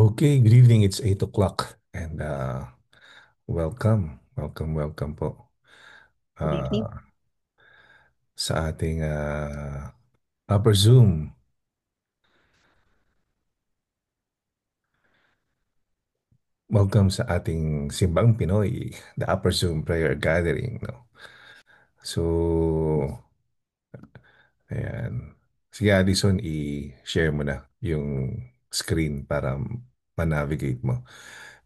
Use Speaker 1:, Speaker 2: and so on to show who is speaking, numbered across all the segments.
Speaker 1: Okay, good evening. It's 8 o'clock and welcome po
Speaker 2: Good evening.
Speaker 1: uh, sa ating Upper Zoom. Welcome sa ating Simbang Pinoy, the Upper Zoom Prayer Gathering. No? So, ayan. Sige, Addison, i-share mo na yung screen para ma-navigate mo.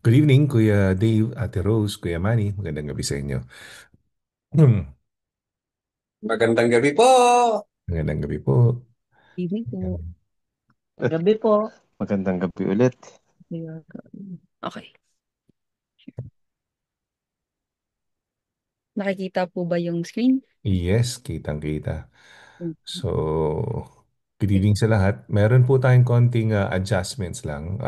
Speaker 1: Good evening, Kuya Dave, Ate Rose, Kuya Manny. Magandang gabi sa inyo.
Speaker 2: Magandang gabi po.
Speaker 1: Magandang gabi po.
Speaker 2: Evening po.
Speaker 1: Ayan.
Speaker 2: Gabi po.
Speaker 3: Magandang gabi ulit.
Speaker 2: Okay. Nakikita po ba yung screen?
Speaker 1: Yes, kitang-kita.
Speaker 2: Mm.
Speaker 1: So, good evening sa lahat. Meron po tayong konting adjustments lang.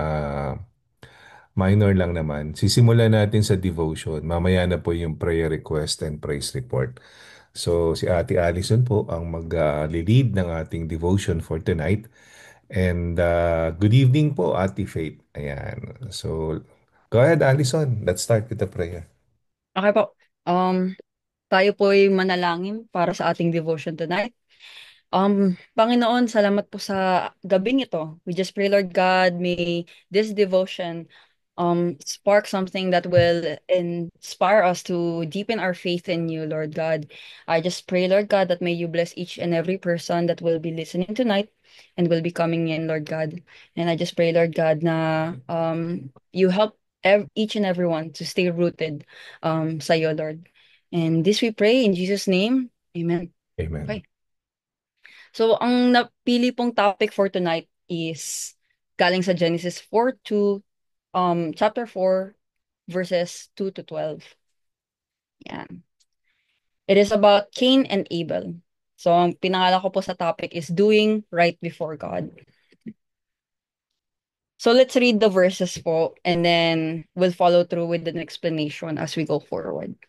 Speaker 1: Minor lang naman. Sisimulan natin sa devotion. Mamaya na po yung prayer request and praise report. So, si Ate Allison po ang mag-lead ng ating devotion for tonight. And good evening po, Ate Faith. Ayan. So, go ahead, Allison. Let's start with the prayer.
Speaker 2: Okay po. Tayo po ay manalangin para sa ating devotion tonight. Panginoon, salamat po sa gabing ito. We just pray, Lord God, may this devotion spark something that will inspire us to deepen our faith in you, Lord God. I just pray, Lord God, that may you bless each and every person that will be listening tonight and will be coming in, Lord God. And I just pray, Lord God, na you help each and everyone to stay rooted sa iyo, Lord. And this we pray in Jesus' name. Amen.
Speaker 1: Amen.
Speaker 2: Okay. So, ang napili pong topic for tonight is galing sa Genesis 4 to chapter 4 verses 2 to 12. Yan. It is about Cain and Abel. So, ang pinangala ko po sa topic is doing right before God. So, let's read the verses po and then we'll follow through with an explanation as we go forward.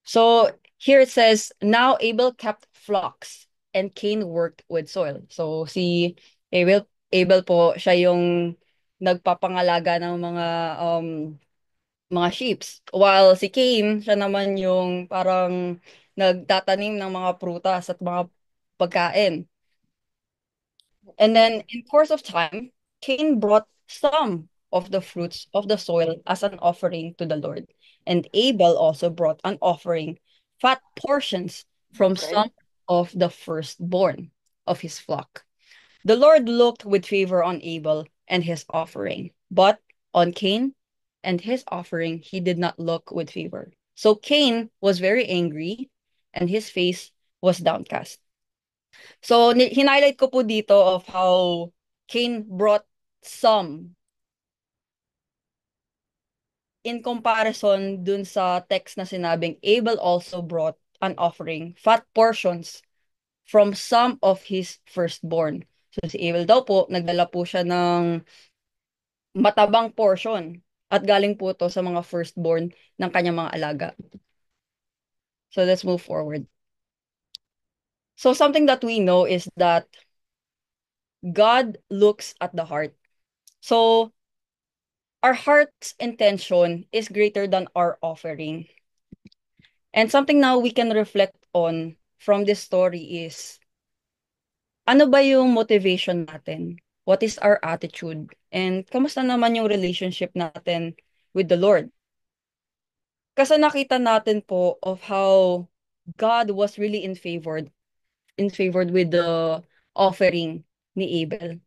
Speaker 2: So, here it says, now Abel kept flocks and Cain worked with soil. So, si Abel po, siya yung nagpapangalaga ng mga sheeps. While si Cain, siya naman yung parang nagtatanim ng mga prutas at mga pagkain. And then in course of time, Cain brought some of the fruits of the soil as an offering to the Lord. And Abel also brought an offering, fat portions from some of the firstborn of his flock. The Lord looked with favor on Abel and his offering, but on Cain and his offering he did not look with favor. So Cain was very angry and his face was downcast. So, hinighlight ko po dito of how Cain brought some in comparison dun sa text na sinabing Abel also brought an offering, fat portions from some of his firstborn. So, si Abel daw po, nagdala po siya ng matabang portion at galing po to sa mga firstborn ng kanyang mga alaga. So, let's move forward. So, something that we know is that God looks at the heart. So, our heart's intention is greater than our offering. And something now we can reflect on from this story is, ano ba yung motivation natin? What is our attitude? And kamusta naman yung relationship natin with the Lord? Kasi nakita natin po of how God was really in favored with the offering ni Abel.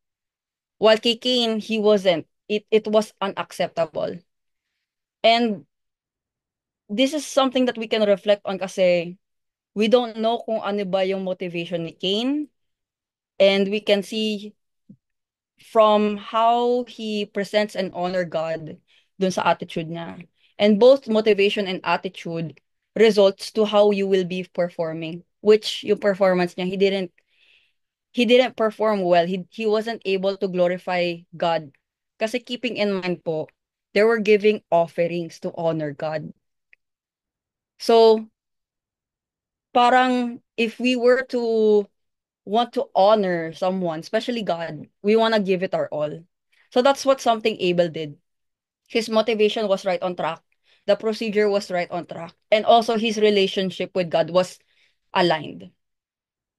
Speaker 2: While kay Cain, he wasn't. It was unacceptable. And this is something that we can reflect on kasi we don't know kung ano ba yung motivation ni Cain, and we can see from how he presents and honor God dun sa attitude niya. And both motivation and attitude results to how you will be performing, which yung performance niya, he didn't perform well. He wasn't able to glorify God. Kasi keeping in mind po, they were giving offerings to honor God. So, parang if we were to want to honor someone, especially God, we want to give it our all. So that's what something Abel did. His motivation was right on track. The procedure was right on track. And also his relationship with God was aligned.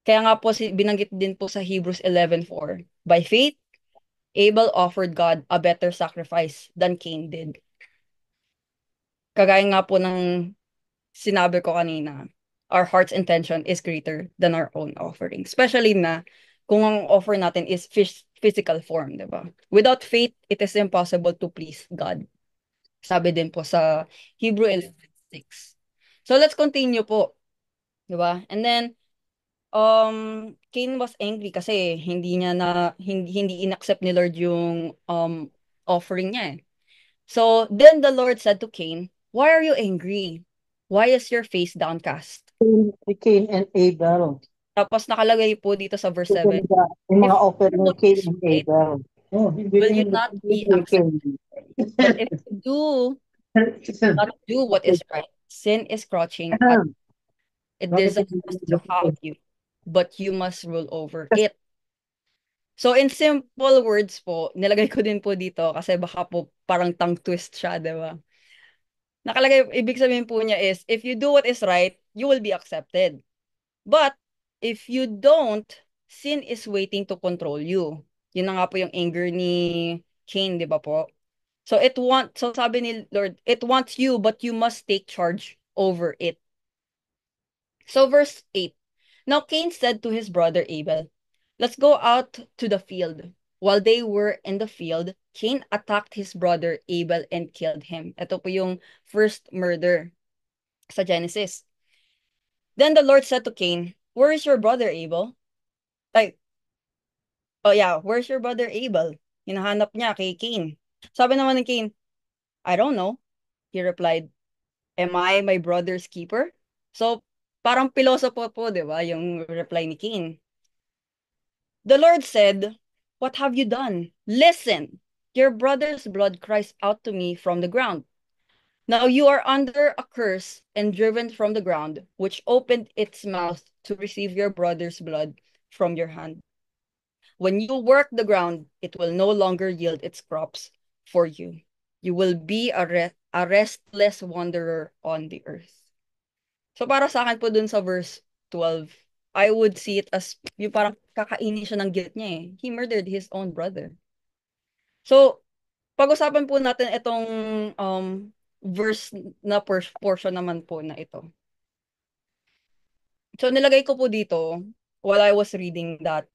Speaker 2: Kaya nga po binanggit din po sa Hebrews 11:4. By faith, Abel offered God a better sacrifice than Cain did. Kagaya nga po ng sinabi ko kanina, our heart's intention is greater than our own offering. Especially na kung ang offer natin is physical form, di ba? Without faith, it is impossible to please God. Sabi din po sa Hebrew 11:6. So let's continue po, di ba? And then Cain was angry kasi hindi inaccept ni Lord yung offering niya eh. So then the Lord said to Cain, "Why are you angry? Why is your face downcast?"
Speaker 3: Cain and Abel.
Speaker 2: Tapos nakalagay po dito sa verse 7,
Speaker 3: Yung
Speaker 2: "If
Speaker 3: mga
Speaker 2: you
Speaker 3: offer
Speaker 2: do
Speaker 3: ng
Speaker 2: what
Speaker 3: Cain
Speaker 2: is
Speaker 3: and
Speaker 2: right,
Speaker 3: Abel. Oh,
Speaker 2: will you not be accepted? But if you do not do what is right, sin is crouching at it
Speaker 3: Bakit
Speaker 2: desires to have you, but you must rule over it." So in simple words po, nilagay ko din po dito kasi baka po parang tongue twist siya, di ba? Nakalagay, ibig sabihin po niya is, if you do what is right, you will be accepted. But if you don't, sin is waiting to control you. Yun na nga po yung anger ni Cain, di ba po? So sabi ni Lord, it wants you, but you must take charge over it. So verse 8. Now Cain said to his brother Abel, "Let's go out to the field." While they were in the field, Cain attacked his brother Abel and killed him. Ito po yung first murder sa Genesis. Then the Lord said to Cain, "Where is your brother Abel?" Ay, oh yeah, where's your brother Abel? Hinahanap niya kay Cain. Sabi naman ni Cain, "I don't know." He replied, "Am I my brother's keeper?" So, parang pilosopo po, di ba, yung reply ni Cain. The Lord said, "What have you done? Listen, your brother's blood cries out to me from the ground. Now you are under a curse and driven from the ground, which opened its mouth to receive your brother's blood from your hand. When you work the ground, it will no longer yield its crops for you. You will be a restless wanderer on the earth." So para sa akin po dun sa verse 12, I would see it as yung parang kakainin siya ng guilt niya eh. He murdered his own brother. So, pag-usapan po natin itong verse na portion naman po na ito. So, nilagay ko po dito while I was reading that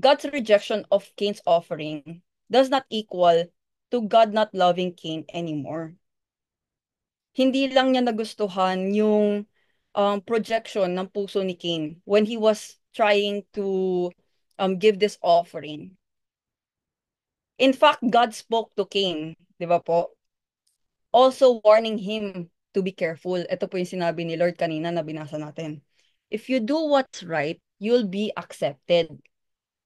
Speaker 2: God's rejection of Cain's offering does not equal to God not loving Cain anymore. Hindi lang niya nagustuhan yung projection ng puso ni Cain when he was trying to give this offering. In fact, God spoke to Cain, di ba po? Also warning him to be careful. Ito po yung sinabi ni Lord kanina na binasa natin. If you do what's right, you'll be accepted.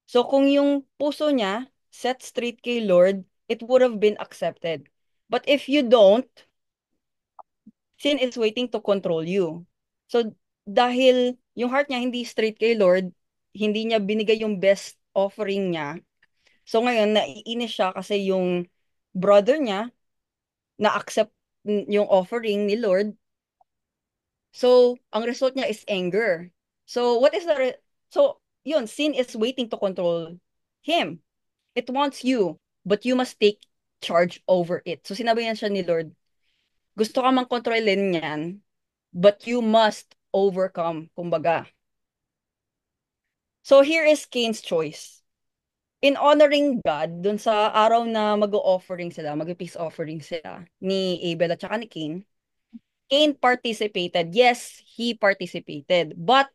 Speaker 2: So kung yung puso niya set straight kay Lord, it would have been accepted. But if you don't, sin is waiting to control you. So dahil yung heart niya hindi straight kay Lord, hindi niya binigay yung best offering niya. So ngayon naiinis siya kasi yung brother niya na-accept yung offering ni Lord. So ang result niya is anger. So what is so yun, sin is waiting to control him. It wants you, but you must take charge over it. So sinabi niya siya ni Lord, gusto ka mang kontrolin yan, but you must overcome, kumbaga. So here is Cain's choice. In honoring God, dun sa araw na mag-offering sila, mag-peace offering sila, ni Abel at saka ni Cain, Cain participated. Yes, he participated, but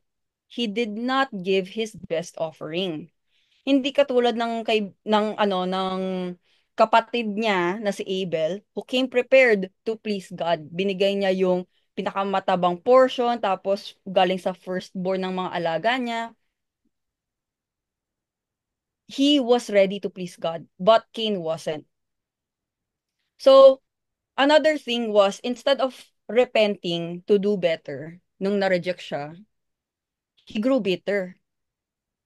Speaker 2: he did not give his best offering. Hindi katulad ng kapatid niya na si Abel who came prepared to please God. Binigay niya yung pinakamatabang portion tapos galing sa firstborn ng mga alaga niya. He was ready to please God, but Cain wasn't. So, another thing was instead of repenting to do better nung na-reject siya, he grew bitter.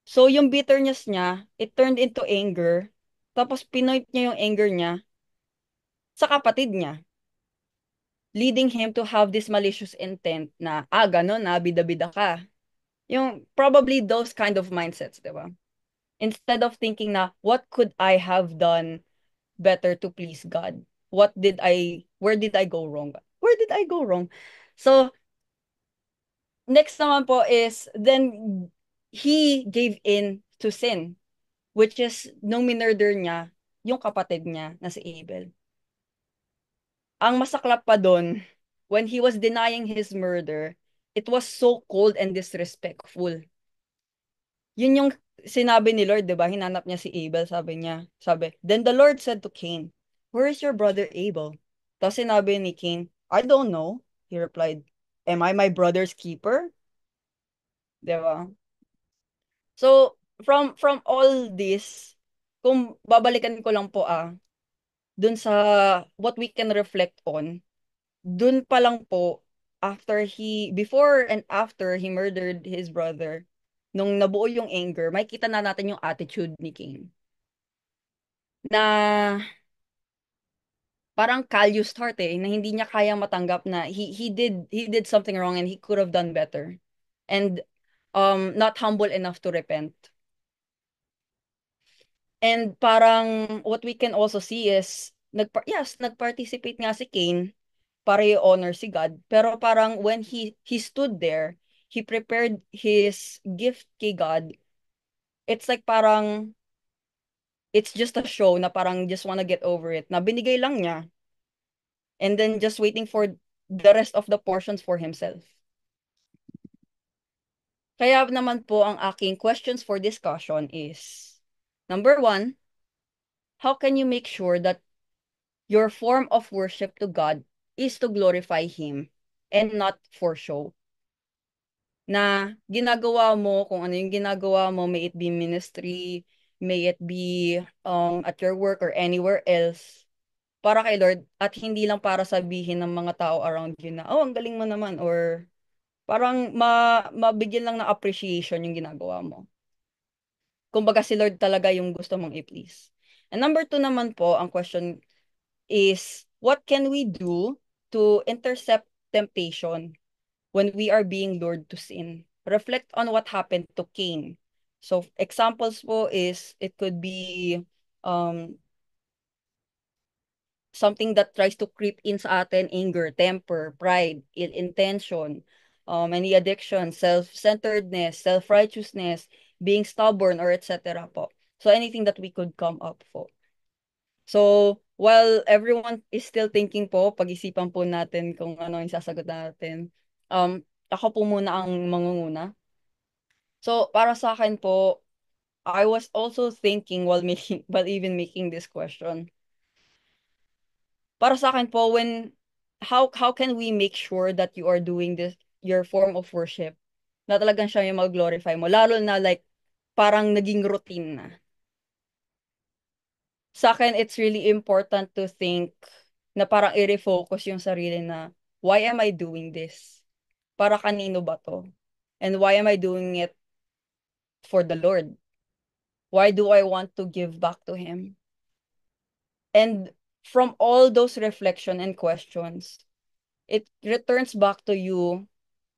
Speaker 2: So, yung bitterness niya, it turned into anger. Tapos pinoint niya yung anger niya sa kapatid niya, leading him to have this malicious intent na, ganun na, bida-bida ka. Yung probably those kind of mindsets, di ba? Instead of thinking na, what could I have done better to please God? Where did I go wrong? Where did I go wrong? So, next naman po is, then he gave in to sin, which is, nung minurder niya, yung kapatid niya na si Abel. Ang masaklap pa doon, when he was denying his murder, it was so cold and disrespectful. Yun yung sinabi ni Lord, 'di ba? Hinanap niya si Abel, then the Lord said to Cain, "Where is your brother Abel?" Tapos sinabi ni Cain, "I don't know." He replied, "Am I my brother's keeper?" 'Di ba? So, from all this, kung babalikan ko lang po dun sa what we can reflect on, dun pa lang po, before and after he murdered his brother, nung nabuo yung anger, makikita na natin yung attitude ni King. Na parang callous heart na hindi niya kayang matanggap na he did something wrong and he could have done better. And not humble enough to repent. And parang what we can also see is nagparticipate nga si Cain para i-honor si God. Pero parang when he stood there, he prepared his gift kay God. It's like parang it's just a show na parang just wanna get over it. Na binigay lang niya and then just waiting for the rest of the portions for himself. Kaya naman po ang aking questions for discussion is, number one, how can you make sure that your form of worship to God is to glorify Him and not for show? Na ginagawa mo kung ano yung ginagawa mo, may it be ministry, may it be at your work or anywhere else, para kay Lord at hindi lang para sabihin ng mga tao around you na, oh, ang galing mo naman, or parang mabigyan lang ng appreciation yung ginagawa mo. Kumbaga si Lord talaga yung gusto mong i-please. And number two naman po, ang question is, what can we do to intercept temptation when we are being lured to sin? Reflect on what happened to Cain. So examples po is, it could be um, something that tries to creep in sa atin, anger, temper, pride, ill intention, any addiction, self-centeredness, self-righteousness, being stubborn, or etc. po. So anything that we could come up po. So, while everyone is still thinking po, pag-isipan po natin kung ano yung sasagot natin. Ako po muna ang mangunguna. So, para sa akin po, I was also thinking while even making this question. Para sa akin po, how can we make sure that you are doing this, your form of worship, na talagang siya yung mag-glorify mo, lalo na like parang naging routine na. Sa akin, it's really important to think na parang i-refocus yung sarili na, why am I doing this? Para kanino ba to? And why am I doing it for the Lord? Why do I want to give back to Him? And from all those reflection and questions, it returns back to you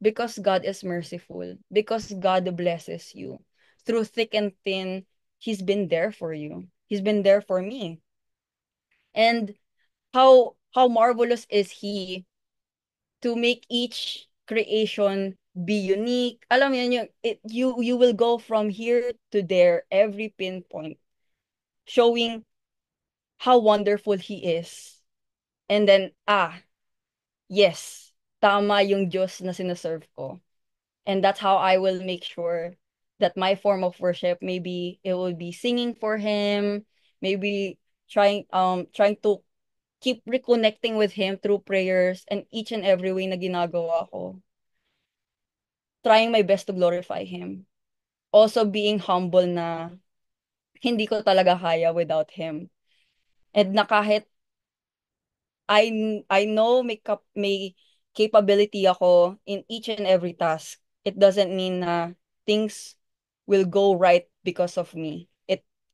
Speaker 2: because God is merciful, because God blesses you. Through thick and thin, He's been there for you. He's been there for me. And how marvelous is He to make each creation be unique. Alam mo yun, you will go from here to there, every pinpoint, showing how wonderful He is. And then, yes, tama yung Diyos na sineserve ko. And that's how I will make sure that my form of worship, maybe it will be singing for Him, maybe trying to keep reconnecting with Him through prayers and each and every way na ginagawa ko. Trying my best to glorify Him. Also being humble na hindi ko talaga kaya without Him. And na kahit I know may capability ako in each and every task, it doesn't mean na things will go right because of me.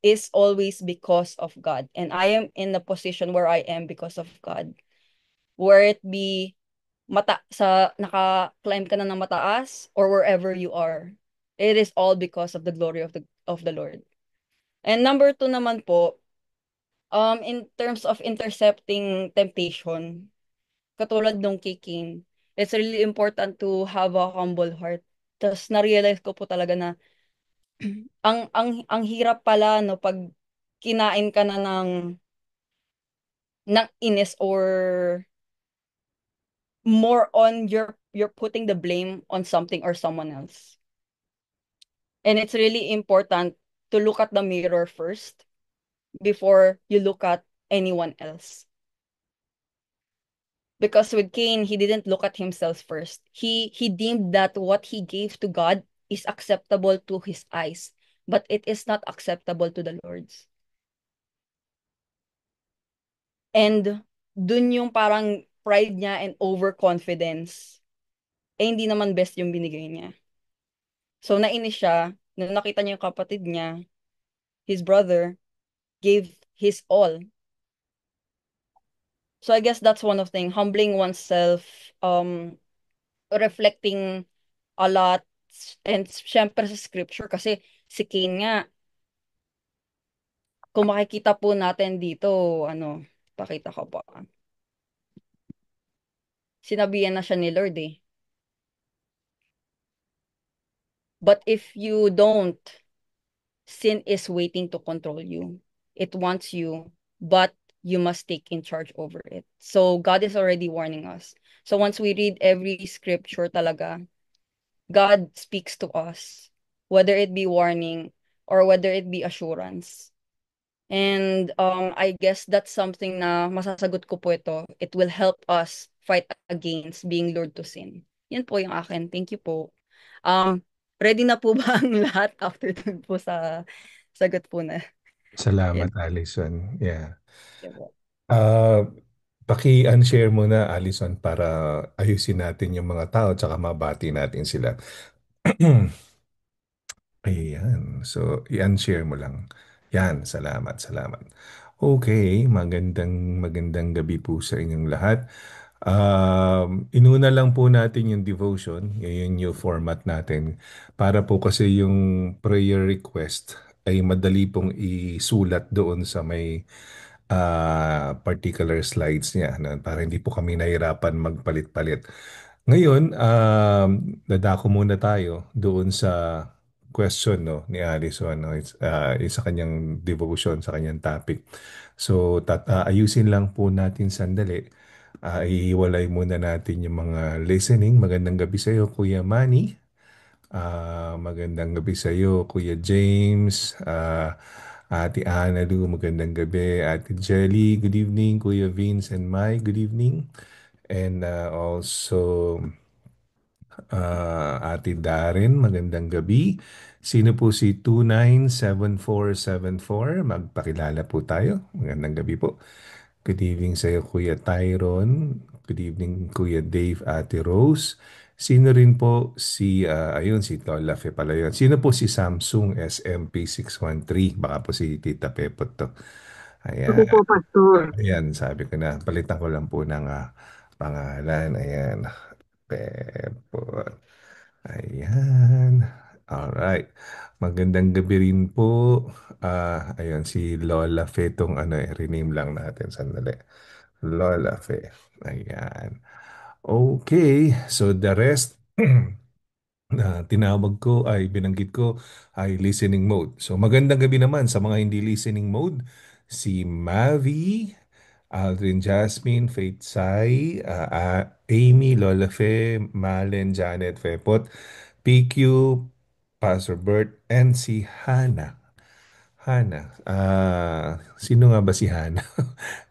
Speaker 2: is always because of God. And I am in the position where I am because of God. Where it be naka-climb ka na ng mataas or wherever you are. It is all because of the glory of the Lord. And number two naman po, in terms of intercepting temptation, katulad nung kay Cain, it's really important to have a humble heart. Tapos na-realize ko po talaga na ang hirap pala no pag kinain ka na ng inis or more on you're putting the blame on something or someone else. And it's really important to look at the mirror first before you look at anyone else. Because with Cain, he didn't look at himself first. He deemed that what he gave to God is acceptable to his eyes, but it is not acceptable to the Lord's. And dun yung parang pride niya and overconfidence, eh hindi naman best yung binigay niya. So nainis siya, nung nakita niya yung kapatid niya, his brother, gave his all. So I guess that's one of the things, humbling oneself, reflecting a lot, and syempre sa scripture, kasi si Cain nga, kung makikita po natin dito, ano, pakita ko pa. Sinabihan na siya ni Lord eh. But if you don't, sin is waiting to control you. It wants you, but you must take in charge over it. So God is already warning us. So once we read every scripture talaga, God speaks to us, whether it be warning or whether it be assurance. And I guess that's something na masasagot ko po ito. It will help us fight against being lured to sin. Yan po yung akin. Thank you po. Um, Ready na po ba ang lahat after dun po sa sagot po na?
Speaker 1: Salamat,
Speaker 2: Yan.
Speaker 1: Allison. Yeah.
Speaker 2: Yan po.
Speaker 1: Ah, paki-unshare mo na, Allison, para ayusin natin yung mga tao tsaka mabati natin sila. Ayan. So, i-unshare mo lang. Yan. Salamat, salamat. Okay. Magandang magandang gabi po sa inyong lahat. Inuna lang po natin yung devotion. Ngayon yung format natin. Para po kasi yung prayer request ay madali pong isulat doon sa may particular slides niya, no? Para hindi po kami nahirapan magpalit-palit. Ngayon, dadako muna tayo doon sa question, no, ni Alison, no? It's sa kanyang devotion, sa kanyang topic. So, ayusin lang po natin sandali. Ihiwalay muna natin yung mga listening. Magandang gabi sa iyo, Kuya Manny. Magandang gabi sa iyo, Kuya James. Ate Ana Lu, magandang gabi. Ate Jelly, good evening. Kuya Vince and Mai, good evening. And also, Ate Darren, magandang gabi. Sino po si 297474? Magpakilala po tayo. Magandang gabi po. Good evening sa iyo, Kuya Tyron. Good evening, Kuya Dave, Ate Rose. Sino rin po si, ayun, si Lola Fe pala yun. Sino po si Samsung SMP613? Baka po si Tita Pepot to.
Speaker 3: Ako
Speaker 1: Ayan.
Speaker 3: po, Pastor.
Speaker 1: Ayan, sabi ko na. Palitan ko lang po ng pangalan. Ayan. Pepot. Ayan. Alright. Magandang gabi rin po. Ayun, si Lola Fe tong ano rename lang natin. Sandali. Lola Fe. Ayan. Okay. So the rest na tinawag ko ay binanggit ko ay listening mode. So magandang gabi naman sa mga hindi listening mode. Si Mavi, Aldrin Jasmine, Faith Sai, Amy, Lola Fe, Malen, Janet, Fepot, PQ, Pastor Bert, and si Hana. Hana. Sino nga ba si Hana?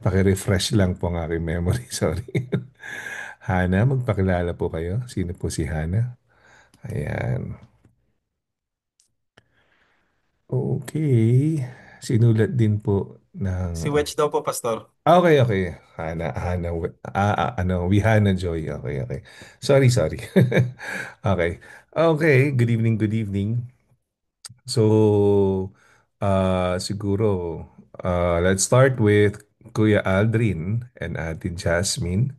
Speaker 1: Paki-refresh lang po ang aking memory. Sorry. Hana, magpakilala po kayo. Sino po si Hana? Ayan. Okay. Sinulat din po ng...
Speaker 4: Si Wedge daw po, Pastor.
Speaker 1: Okay, okay. Hana, ano, Wihana Joy. Okay, okay. Sorry, sorry. Okay. Okay, good evening, good evening. So, Siguro, let's start with Kuya Aldrin and Ate Jasmine.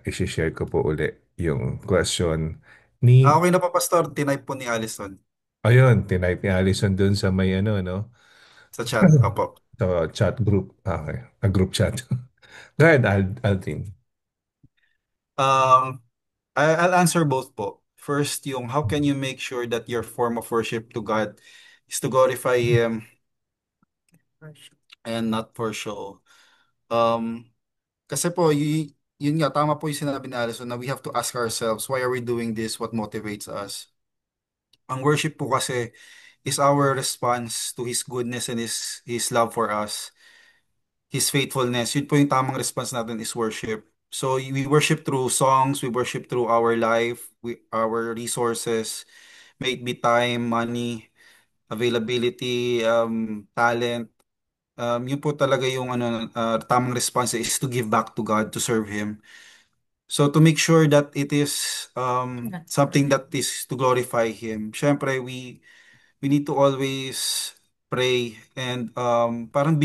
Speaker 1: I-share ko po uli yung question ni,
Speaker 4: Okay na po, Pastor. Tinype po ni Allison
Speaker 1: ayun, tinype ni Allison dun sa may ano, no?
Speaker 4: sa chat. Opo.
Speaker 1: Sa chat group. Okay, a group chat. Go ahead, Aldrin.
Speaker 4: Um, I'll answer both po. First, yung how can you make sure that your form of worship to God is to glorify Him and not for show. Um, Kasi po, yun nga, tama po yung sinabi ni Alison na we have to ask ourselves, why are we doing this? What motivates us? Ang worship po kasi is our response to His goodness and His love for us, His faithfulness. Yun po yung tamang response natin is worship. So we worship through songs, we worship through our life, our resources, may it be time, money, availability, talent. Yun po talaga yung tamang response is to give back to God, to serve Him. So to make sure that it is something that is to glorify Him, syempre we need to always pray and parang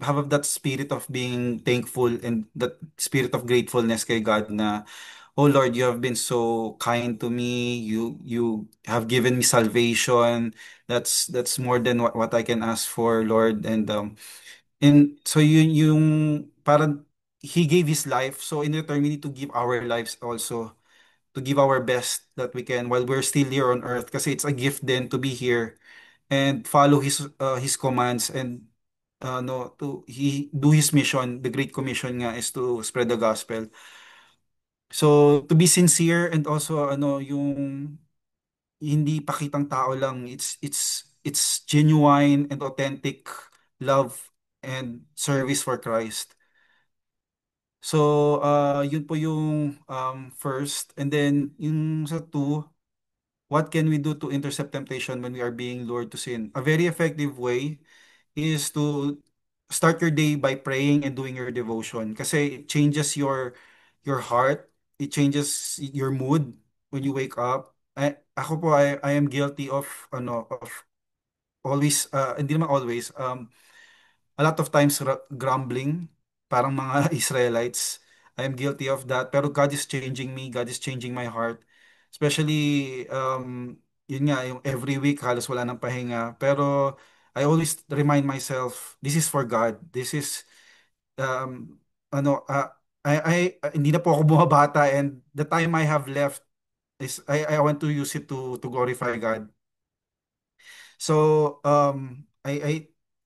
Speaker 4: have that spirit of being thankful and that spirit of gratefulness kay God na, oh Lord, you have been so kind to me. You have given me salvation. That's more than what I can ask for, Lord. And so yun yung parang He gave His life. So in return, we need to give our lives also, to give our best that we can while we're still here on earth. Kasi it's a gift then to be here and follow His commands and no to he do His mission. The Great Commission nga is to spread the gospel. So to be sincere and also yung hindi pakitang tao lang. It's genuine and authentic love and service for Christ. So, yun po yung first. And then, yung sa two, what can we do to intercept temptation when we are being lured to sin? A very effective way is to start your day by praying and doing your devotion. Kasi it changes your heart. It changes your mood when you wake up. Ako po, I am guilty of, of always, hindi naman always, a lot of times grumbling, parang mga Israelites. I am guilty of that. Pero God is changing me. God is changing my heart. Especially, yun nga, yung every week halos wala nang pahinga. Pero I always remind myself, this is for God. This is, um, ano, hindi na po ako bumabata and the time I have left is, I want to use it to glorify God. So,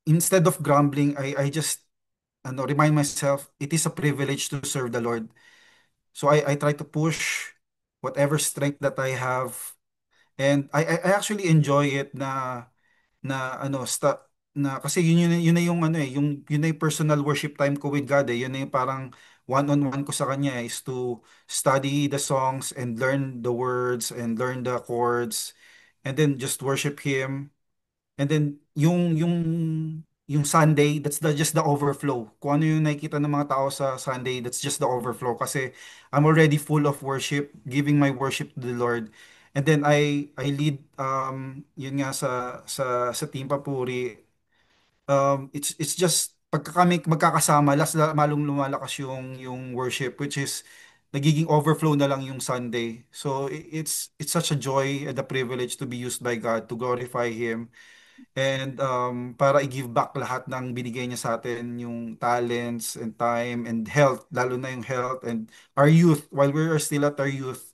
Speaker 4: instead of grumbling, I just remind myself it is a privilege to serve the Lord. So I try to push whatever strength that I have, and I actually enjoy it na kasi yun na yung yun na yung personal worship time ko with God eh. Yun na yung parang one-on-one ko sa kanya is to study the songs and learn the words and learn the chords and then just worship Him. And then yung Sunday, that's just the overflow. Kung ano yung nakikita ng mga tao sa Sunday, that's just the overflow. Kasi I'm already full of worship, giving my worship to the Lord. And then I lead yun nga sa Team Papuri. It's just pagka kami magkakasama, malong lumalakas yung worship, which is nagiging overflow na lang yung Sunday. So it's such a joy and a privilege to be used by God to glorify Him. And para i-give back lahat ng binigay niya sa atin, yung talents and time and health, lalo na yung health and our youth, while we are still at our youth,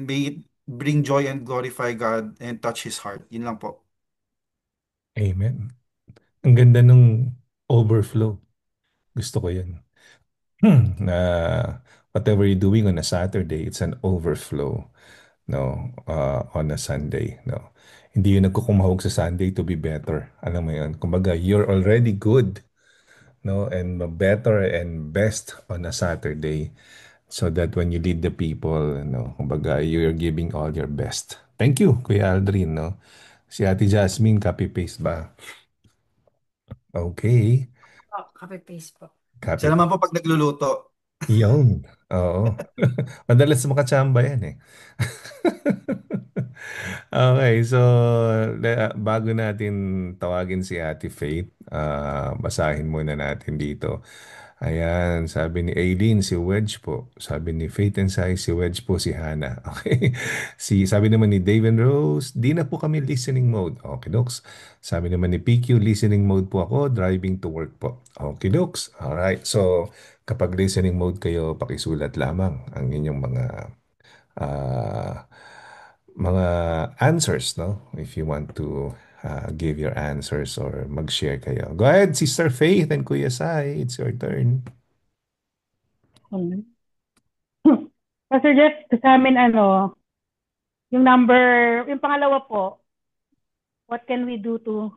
Speaker 4: may it bring joy and glorify God and touch His heart. Yun lang po.
Speaker 1: Amen. Ang ganda ng overflow. Gusto ko yan. Na whatever you're doing on a Saturday, it's an overflow. No, on a Sunday. No, hindi yun nagkukumahog sa Sunday to be better. Alam mo yun? Kumbaga, you're already good. No, and better and best on a Saturday. So that when you lead the people, no, kumbaga, you're giving all your best. Thank you, Kuya Aldrin, no? Si Ate Jasmine, copy-paste ba? Okay.
Speaker 2: Oh, copy-paste po.
Speaker 4: Siya
Speaker 1: Copy.
Speaker 4: naman po pag nagluluto.
Speaker 1: Yun. Oo. Madalas makachamba yan eh. Okay, so bago natin tawagin si Ate Faith, basahin muna natin dito. Ayan, sabi ni Aileen, si Wedge po. Sabi ni Faith and Sai, si Wedge po si Hannah. Okay. Sabi naman ni Dave and Rose, di na po kami listening mode. Okay, Docs. Sabi naman ni PQ, listening mode po ako, driving to work po. Okay, Docs. Alright, so kapag listening mode kayo, pakisulat lamang ang inyong ah, mga answers, no? If you want to give your answers or mag-share kayo. Go ahead, Sister Faith and Kuya Sai. It's your turn.
Speaker 3: Hmm. Pastor Jeff, sa amin yung yung pangalawa po, what can we do to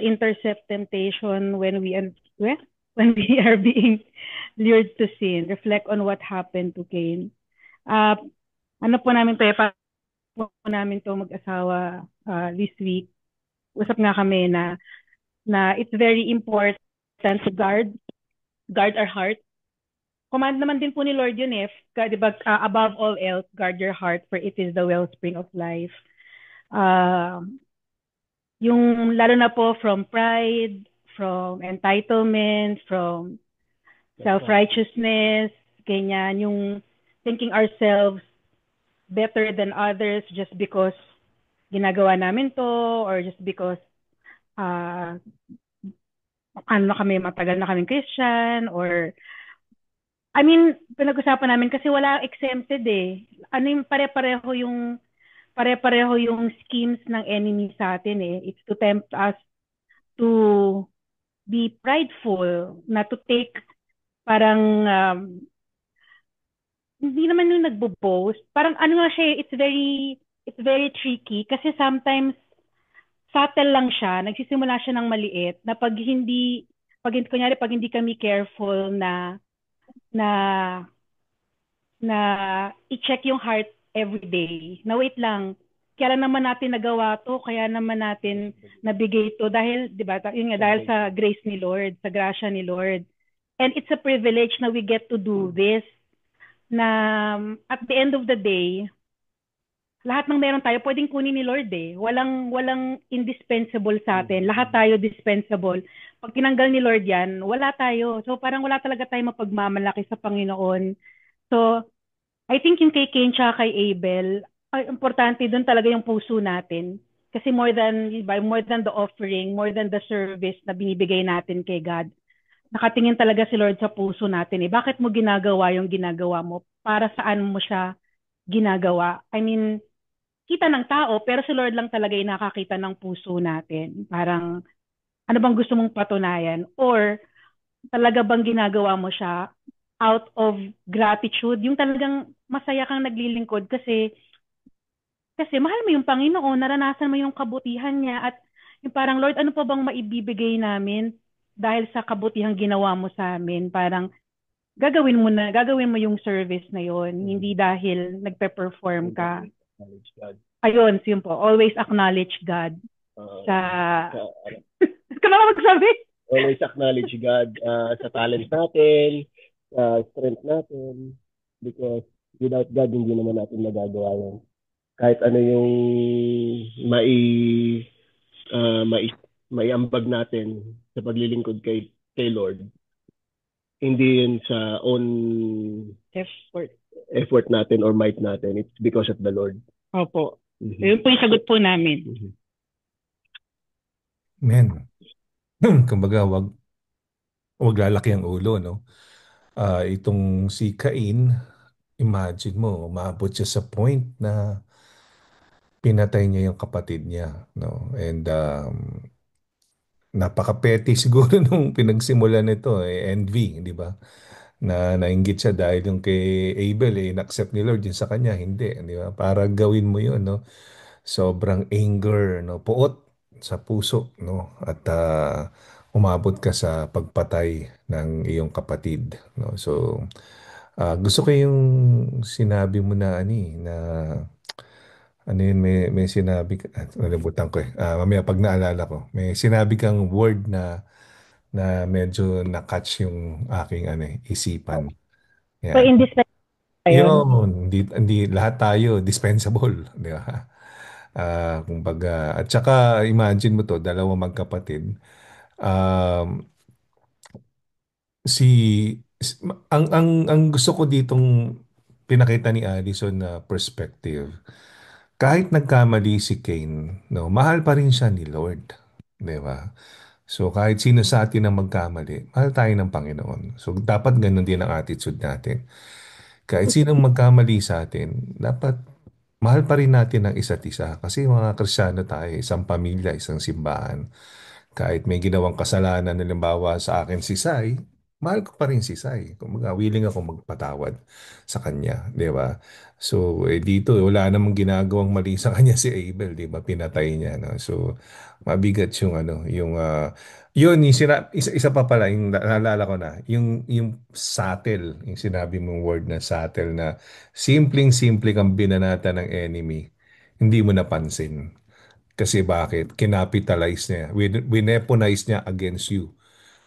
Speaker 3: intercept temptation when when we are being lured to sin? Reflect on what happened to Cain. Uh, ano po namin to, po namin to mag-asawa this week. Usap nga kami na it's very important to guard our heart. Command naman din po ni Lord yun diba, above all else, guard your heart for it is the wellspring of life. Yung lalo na po from pride, from entitlement, from self-righteousness, ganyan, yung thinking ourselves better than others just because ginagawa namin to or just because matagal na kaming Christian or I mean, pinag-usapan namin kasi wala exempted yung pare-pareho yung schemes ng enemy sa atin It's to tempt us to be prideful, not to take parang hindi naman yung nagbo-boast. Parang ano nga siya, it's very tricky kasi sometimes subtle lang siya, nagsisimula siya ng maliit na kunyari pag hindi kami careful na na i-check yung heart every day. Na wait lang, kaya naman natin nagawa to, kaya naman natin nabigay to dahil 'di ba? Yun nga dahil sa grace ni Lord, sa grasya ni Lord. And it's a privilege na we get to do this na at the end of the day, lahat ng meron tayo pwedeng kunin ni Lord Walang indispensable sa atin. Lahat tayo dispensable. Pag tinanggal ni Lord 'yan, wala tayo. So parang wala talaga tayong mapagmamalaki sa Panginoon. So I think yung kay Cain tsaka kay Abel, importante doon talaga yung puso natin. Kasi more than the offering, more than the service na binibigay natin kay God, nakatingin talaga si Lord sa puso natin Bakit mo ginagawa yung ginagawa mo? Para saan mo siya ginagawa? I mean, kita ng tao, pero si Lord lang talaga yung nakakita ng puso natin. Parang, ano bang gusto mong patunayan? Or, talaga bang ginagawa mo siya out of gratitude? Yung talagang masaya kang naglilingkod kasi mahal mo yung Panginoon, naranasan mo yung kabutihan niya at yung parang, Lord, ano pa bang maibibigay namin dahil sa kabutihang ginawa mo sa amin? Parang, gagawin mo yung service na yon, hindi dahil nagpe-perform ka.
Speaker 5: Acknowledge God.
Speaker 3: Ayun, yun po. Always acknowledge God sa...
Speaker 5: Sa-
Speaker 3: Kaya magsabi?
Speaker 5: Always acknowledge God sa talent natin, sa strength natin, because without God, hindi naman natin magagawa yan. Kahit ano yung maiambag natin sa paglilingkod kay Lord, hindi yun sa own effort natin or might natin. It's because of the Lord.
Speaker 3: Opo.
Speaker 5: Mhm.
Speaker 3: Yun po yung sagot po namin.
Speaker 5: Mhm.
Speaker 1: Men, kumbaga, wag lalaki ang ulo, no? Itong si Cain, imagine mo, umabot siya sa point na pinatay niya yung kapatid niya, no? And napaka-petty siguro nung pinagsimulan nito, envy, di ba? Na nainggit siya dahil yung kay Abel, in-accept ni Lord yun sa kanya, hindi, di ba? Para gawin mo yun, no? Sobrang anger, no? Puot sa puso, no? At umabot ka sa pagpatay ng iyong kapatid, no? So, gusto ko yung sinabi mo na na ano yun, may sinabi ka, nalimutan ko mamaya pag naalala ko, may sinabi kang word na medyo na-catch yung aking isipan.
Speaker 3: So,
Speaker 1: Yan.
Speaker 3: indispensable Ayun.
Speaker 1: hindi lahat tayo dispensable, di ba? Kumbaga, at saka imagine mo to, dalawa magkapatid. Um, si ang gusto ko ditong pinakita ni Allison na perspective, kahit nagkamali si Cain, no, mahal pa rin siya ni Lord, 'di ba? So kahit sino sa atin ang magkamali, mahal tayo ng Panginoon. So dapat ganun din ang attitude natin. Kahit sino magkamali sa atin, dapat mahal pa rin natin ang isa't isa kasi mga Kristiyano tayo, isang pamilya, isang simbahan. Kahit may ginawang kasalanan, halimbawa sa akin si Sai, mahal ko pa rin si Sai. Kumbaga, willing ako magpatawad sa kanya, di ba? So, dito, wala namang ginagawang mali sa kanya si Abel, di ba? Pinatay niya, no? So, mabigat yung ano, yun, isa pa pala, yung naalala ko na, yung subtle, yung sinabi mong word na subtle na simpleng-simple kang binanata ng enemy, hindi mo napansin. Kasi bakit? Kinapitalize niya. Wineponize niya against you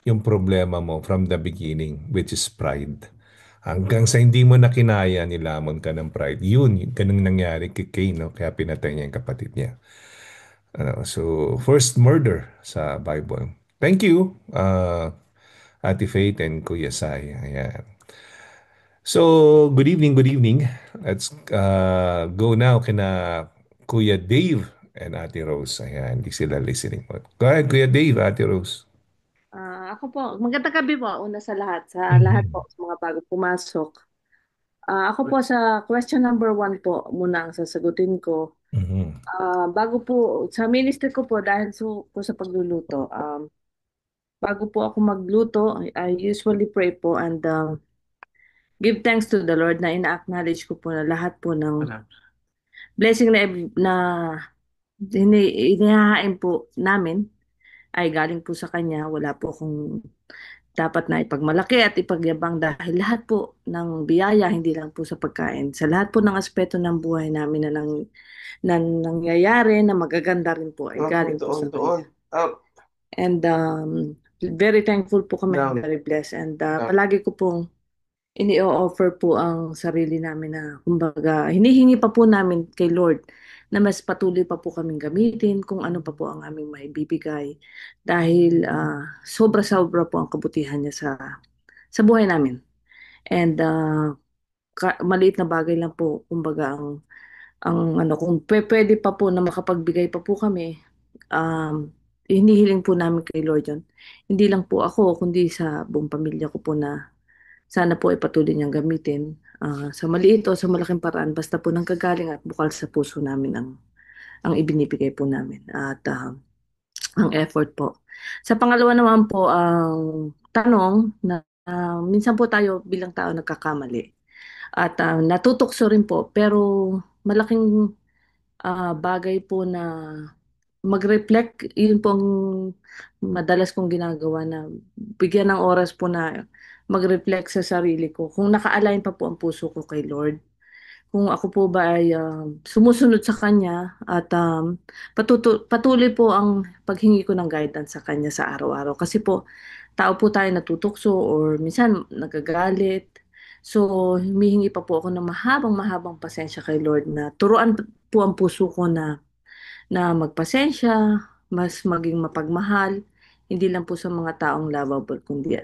Speaker 1: yung problema mo from the beginning, which is pride. Hanggang sa hindi mo na kinaya, nilamon ka ng pride. Yun, ganun nangyari kay Cain, no? Kaya pinatay niya yung kapatid niya. So, first murder sa Bible. Thank you, Ate Faith and Kuya Sai. Ayan. So, good evening, good evening. Let's go now kina Kuya Dave and Ate Rose. Ayan, hindi sila listening po. Go ahead, Kuya Dave, Ate Rose.
Speaker 6: Ako po, magandang gabi po una sa lahat
Speaker 1: Mhm.
Speaker 6: po, sa mga bago pumasok. Ako po sa question number 1 po, muna ang sasagutin ko.
Speaker 1: Mhm.
Speaker 6: Bago po, sa ministry ko po, dahil po sa pagluluto, bago po ako magluto, I usually pray po and give thanks to the Lord na ina-acknowledge ko po na lahat po ng blessing na inihahain po namin ay galing po sa Kanya. Wala po akong dapat na ipagmalaki at ipagyabang dahil lahat po ng biyaya, hindi lang po sa pagkain, sa lahat po ng aspeto ng buhay namin na nangyayari, na magaganda rin po, ay galing po sa Kanya. And very thankful po kami, very blessed. And palagi ko pong ini-offer po ang sarili namin na, kumbaga, hinihingi pa po namin kay Lord na mas patuloy pa po kaming gamitin kung ano pa po ang aming maibibigay dahil sobra-sobra po ang kabutihan niya sa buhay namin. And maliit na bagay lang po, kumbaga, ang ano, kung pwede pa po na makapagbigay pa po kami, hinihiling po namin kay Lord yun. Hindi lang po ako, kundi sa buong pamilya ko po na sana po ay patuloy niyang gamitin sa maliit o sa malaking paraan, basta po nanggagaling at bukal sa puso namin ang ibinibigay po namin at ang effort po. Sa pangalawa naman po, ang tanong na minsan po tayo bilang tao nagkakamali at natutokso rin po, pero malaking bagay po na mag-reflect, yun po ang madalas kong ginagawa, na bigyan ng oras po na mag-reflect sa sarili ko kung naka-align pa po ang puso ko kay Lord. Kung ako po ba ay sumusunod sa Kanya at patuloy po ang paghingi ko ng guidance sa Kanya sa araw-araw. Kasi po, tao po tayo natutukso or minsan nagagalit. So, humihingi pa po ako ng mahabang pasensya kay Lord na turuan po ang puso ko na magpasensya, mas maging mapagmahal, hindi lang po sa mga taong lovable, kundi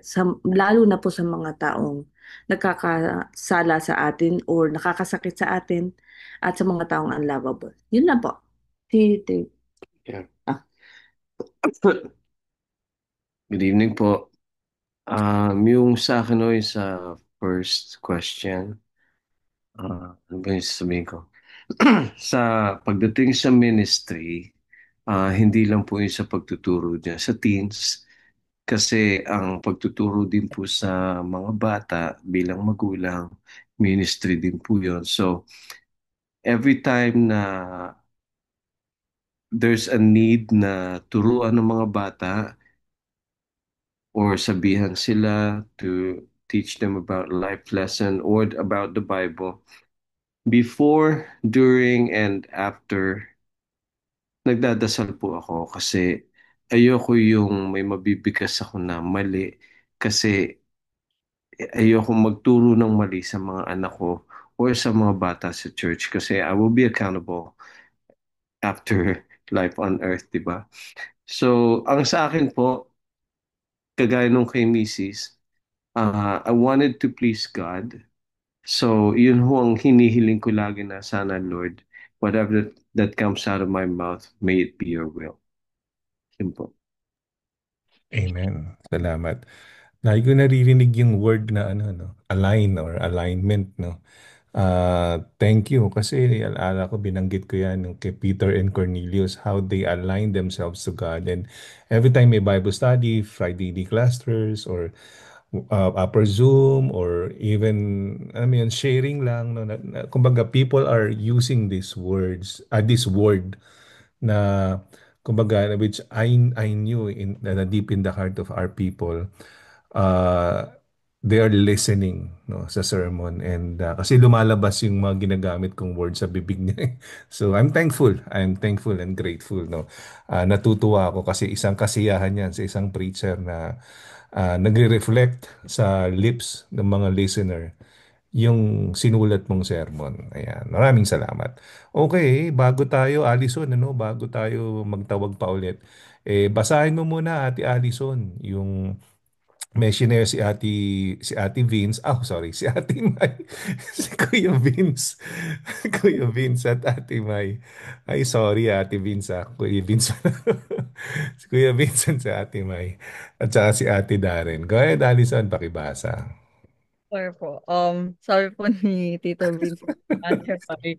Speaker 6: lalo na po sa mga taong nagkakasala sa atin or nakakasakit sa atin at sa mga taong unlovable. Yun lang po.
Speaker 7: Yeah.
Speaker 6: Ah.
Speaker 7: Good evening po. Yung sa akin o sa first question, ano ba yung sasabihin ko? Sa pagdating sa ministry, hindi lang po yung sa pagtuturo niya sa teens, kasi ang pagtuturo din po sa mga bata bilang magulang, ministry din po yun. So, every time na there's a need na turuan ng mga bata or sabihan sila to teach them about life lesson or about the Bible, before, during, and after, nagdadasal po ako kasi ayoko yung may mabibigas ako na mali, kasi ayoko magturo ng mali sa mga anak ko or sa mga bata sa church kasi I will be accountable after life on earth, di ba? So, ang sa akin po, kagaya nung kay Mrs., I wanted to please God. So, yun ho ang hinihiling ko lagi na sana, Lord, whatever that comes out of my mouth, may it be your will. Yun po.
Speaker 1: Amen. Salamat. Lagi ko naririnig yung word na ano, no? Align or alignment, no? Thank you kasi alala ko binanggit ko yan nung kay Peter and Cornelius how they align themselves to God, and every time may Bible study, Friday D clusters or upper Zoom or even I mean sharing lang, no, kumbaga people are using these words, this word na kumbaga which I knew in na deep in the heart of our people, uh, they are listening, no, sa sermon, and kasi lumalabas yung mga ginagamit kong words sa bibig niya. So I'm thankful and grateful, no. Natutuwa ako kasi isang kasiyahan yan sa isang preacher na nagre-reflect sa lips ng mga listener yung sinulat mong sermon. Ayan. Maraming salamat. Okay, bago tayo, Allison, ano, bago tayo magtawag pa ulit, basahin mo muna, Ate Allison, yung may shinare si Ate Vince. Oh, sorry, si Ate May. Si Kuya Vince. Kuya Vince at Ate May. Ay, sorry, Ate Vince, Kuya Vince. Si Kuya Vince at si Ate May. At saka si Ate Darren. Go ahead, Allison, pakibasa.
Speaker 2: Sorry po. Sabi po ni Tito Vince, Ate Pai,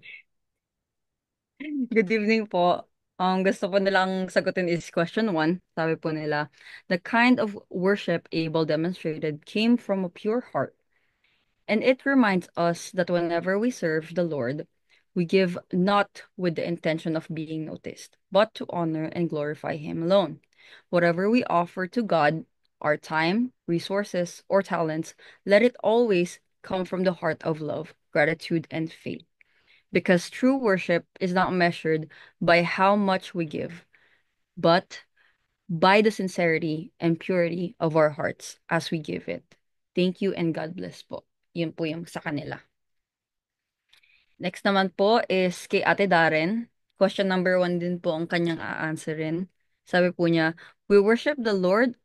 Speaker 2: good evening po. Gusto po nilang sagutin is question 1. Sabi po nila, the kind of worship Abel demonstrated came from a pure heart. And it reminds us that whenever we serve the Lord, we give not with the intention of being noticed, but to honor and glorify Him alone. Whatever we offer to God, our time, resources, or talents, let it always come from the heart of love, gratitude, and faith. Because true worship is not measured by how much we give, but by the sincerity and purity of our hearts as we give it. Thank you and God bless po. Yun po yung sa kanila. Next naman po is kay Ate Darren. Question number 1 din po ang kanyang a-answerin. Sabi po niya, we worship the Lord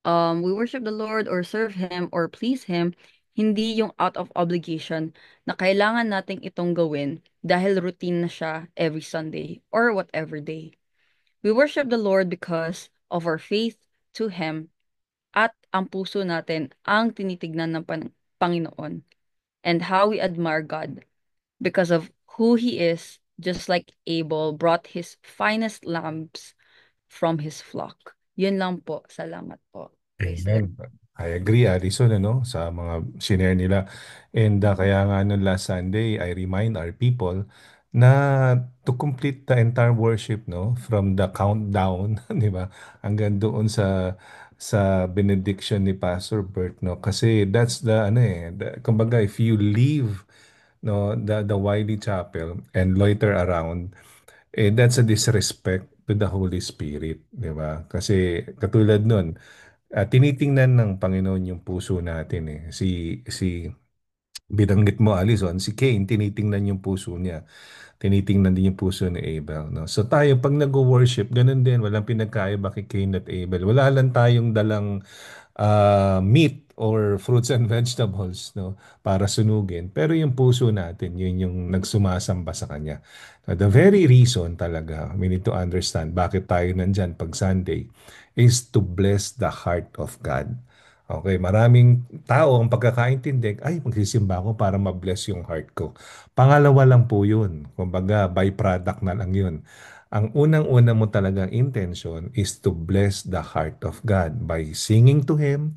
Speaker 2: or serve Him or please Him, hindi yung out of obligation na kailangan nating itong gawin dahil routine na siya every Sunday or whatever day. We worship the Lord because of our faith to Him at ang puso natin ang tinitignan ng Panginoon, and how we admire God because of who He is, just like Abel brought his finest lambs from his flock. Yun lang po. Salamat po. Praise the Lord.
Speaker 1: Amen. I agree, Addison, ano, sa mga share nila. And kaya nga nung last Sunday, I remind our people na to complete the entire worship, no, from the countdown, di ba, hanggang doon sa benediction ni Pastor Bert, no, kasi that's the ano kumbaga if you leave, no, the Wiley Chapel and loiter around, that's a disrespect to the Holy Spirit, di ba? Kasi katulad nun, tinitingnan ng Panginoon yung puso natin eh. Si binanggit mo, Alison, si Cain, tinitingnan yung puso niya. Tinitingnan din yung puso ni Abel, no? So tayo, pag nag-worship, ganun din, walang pinagkaiba kay Cain at Abel. Wala lang tayong dalang meat or fruits and vegetables, no, para sunugin. Pero yung puso natin, yun yung nagsumasamba sa Kanya. The very reason talaga, we need to understand bakit tayo nandyan pag Sunday is to bless the heart of God. Okay, maraming tao ang pagkakaintindi, ay magsisimba ako para ma-bless yung heart ko. Pangalawa lang po yun. Kumbaga, byproduct na lang yun. Ang unang-una mo talagang intention is to bless the heart of God by singing to Him,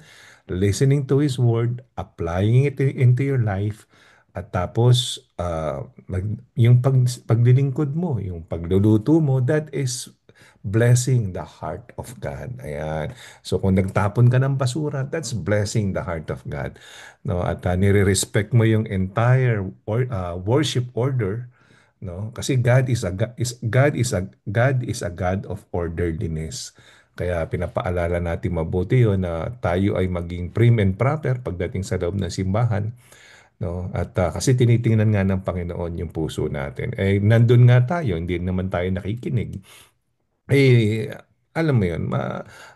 Speaker 1: listening to His Word, applying it into your life, at tapos yung paglilingkod mo, yung pagluluto mo, that is blessing the heart of God. Ayan. So kung nagtapon ka ng basura, that's blessing the heart of God. No, at nire-respect mo yung entire worship order, no? Kasi God is a God of orderliness. Kaya pinapaalala natin mabuti 'yon na tayo ay maging prim and proper pagdating sa loob ng simbahan, no? At kasi tinitingnan nga ng Panginoon yung puso natin. Eh, nandun nga tayo, hindi naman tayo nakikinig. Eh, alam mo yun,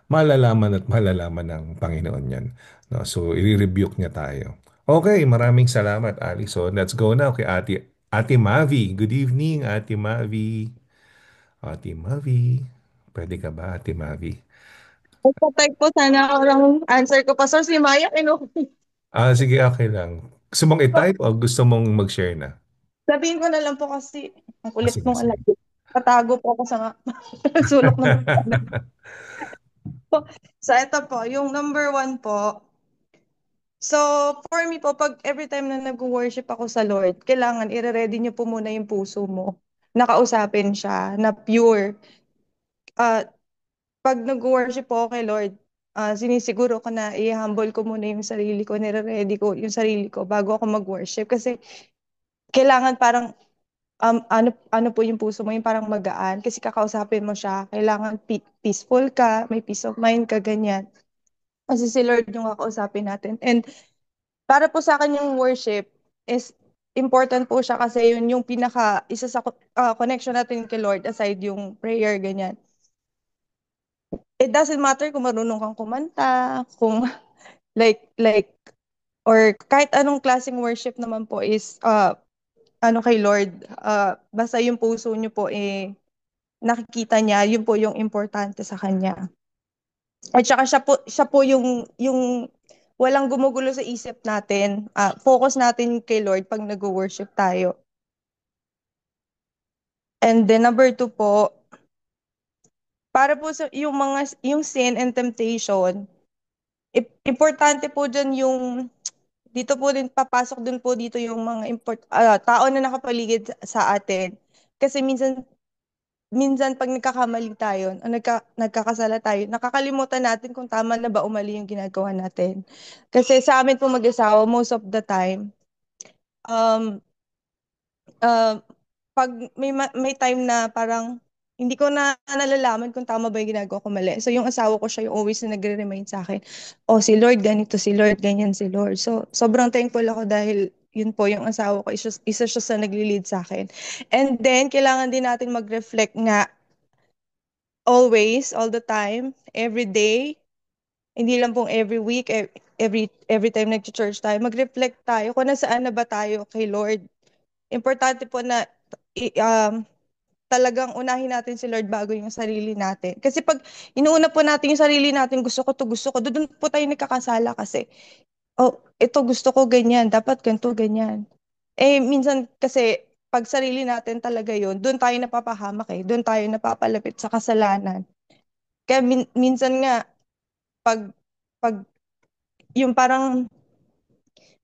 Speaker 1: malalaman at malalaman ng Panginoon yan. No? So, i-rebuke niya tayo. Okay, maraming salamat, Alison. Let's go now kay Ate Mavi. Good evening, Ate Mavi. Ate Mavi. Pwede ka ba, Ate Mavi?
Speaker 8: Magpa-type po sana ako ng answer ko. Pastor, si Maya,
Speaker 1: Sige, okay lang. Gusto mong i-type o gusto mong mag-share na?
Speaker 8: sabihin ko na lang po kasi ang kulit
Speaker 1: Sige,
Speaker 8: mong
Speaker 1: sige.
Speaker 8: alagay. Patago po ako sa sulok ng po. So, ito po, yung number one po. So, for me po, pag every time na nag-worship ako sa Lord, kailangan i-ready niyo po muna yung puso mo. Nakausapin siya, na pure. Ah, pag nag-worship po ako kay Lord, sinisiguro ko na i-humble ko muna yung sarili ko, nire-ready ko yung sarili ko bago ako mag-worship. Kasi kailangan parang ano po yung puso mo, yung parang magaan kasi kakausapin mo siya. Kailangan peaceful ka, may peace of mind ka, ganyan. Kasi si Lord yung kakausapin natin. And para po sa akin yung worship is important po siya kasi yun yung isa sa connection natin kay Lord aside yung prayer, ganyan. It doesn't matter kung marunong kang kumanta, kung like or kahit anong klaseng worship naman po is ano kay Lord, basta yung puso niyo po nakikita niya, yun po yung importante sa kanya. At saka siya po yung walang gumugulo sa isip natin. Focus natin kay Lord pag nag-worship tayo. And then number two po, para po sa yung sin and temptation, importante po dyan yung dito po din papasok dun po dito yung mga tao na nakapaligid sa atin. Kasi minsan pag nagkakamali tayo, o nagkakasala tayo, nakakalimutan natin kung tama na ba o mali yung ginagawa natin. Kasi sa amin po mag-asawa, most of the time, um, uh, pag may time na parang hindi ko na nalalaman kung tama ba yung ginagawa ko mali. So yung asawa ko siya yung always na nagre-remind sa akin, oh si Lord ganito, si Lord ganyan si Lord. So sobrang thankful ako dahil yun po yung asawa ko, isa siya sa nagli-lead sa akin. And then kailangan din natin mag-reflect nga always, all the time, every day, hindi lang pong every week, every time nag-church tayo, mag-reflect tayo kung nasaan na ba tayo kay Lord. Importante po na talagang unahin natin si Lord bago yung sarili natin. Kasi pag inuuna po natin yung sarili natin, gusto ko, doon po tayo nagkakasala kasi, oh, ito gusto ko ganyan, dapat ganito, ganyan. Eh, minsan kasi, pag sarili natin talaga yun, doon tayo napapahamak doon tayo napapalapit sa kasalanan. Kaya minsan nga, pag, pag, yung parang,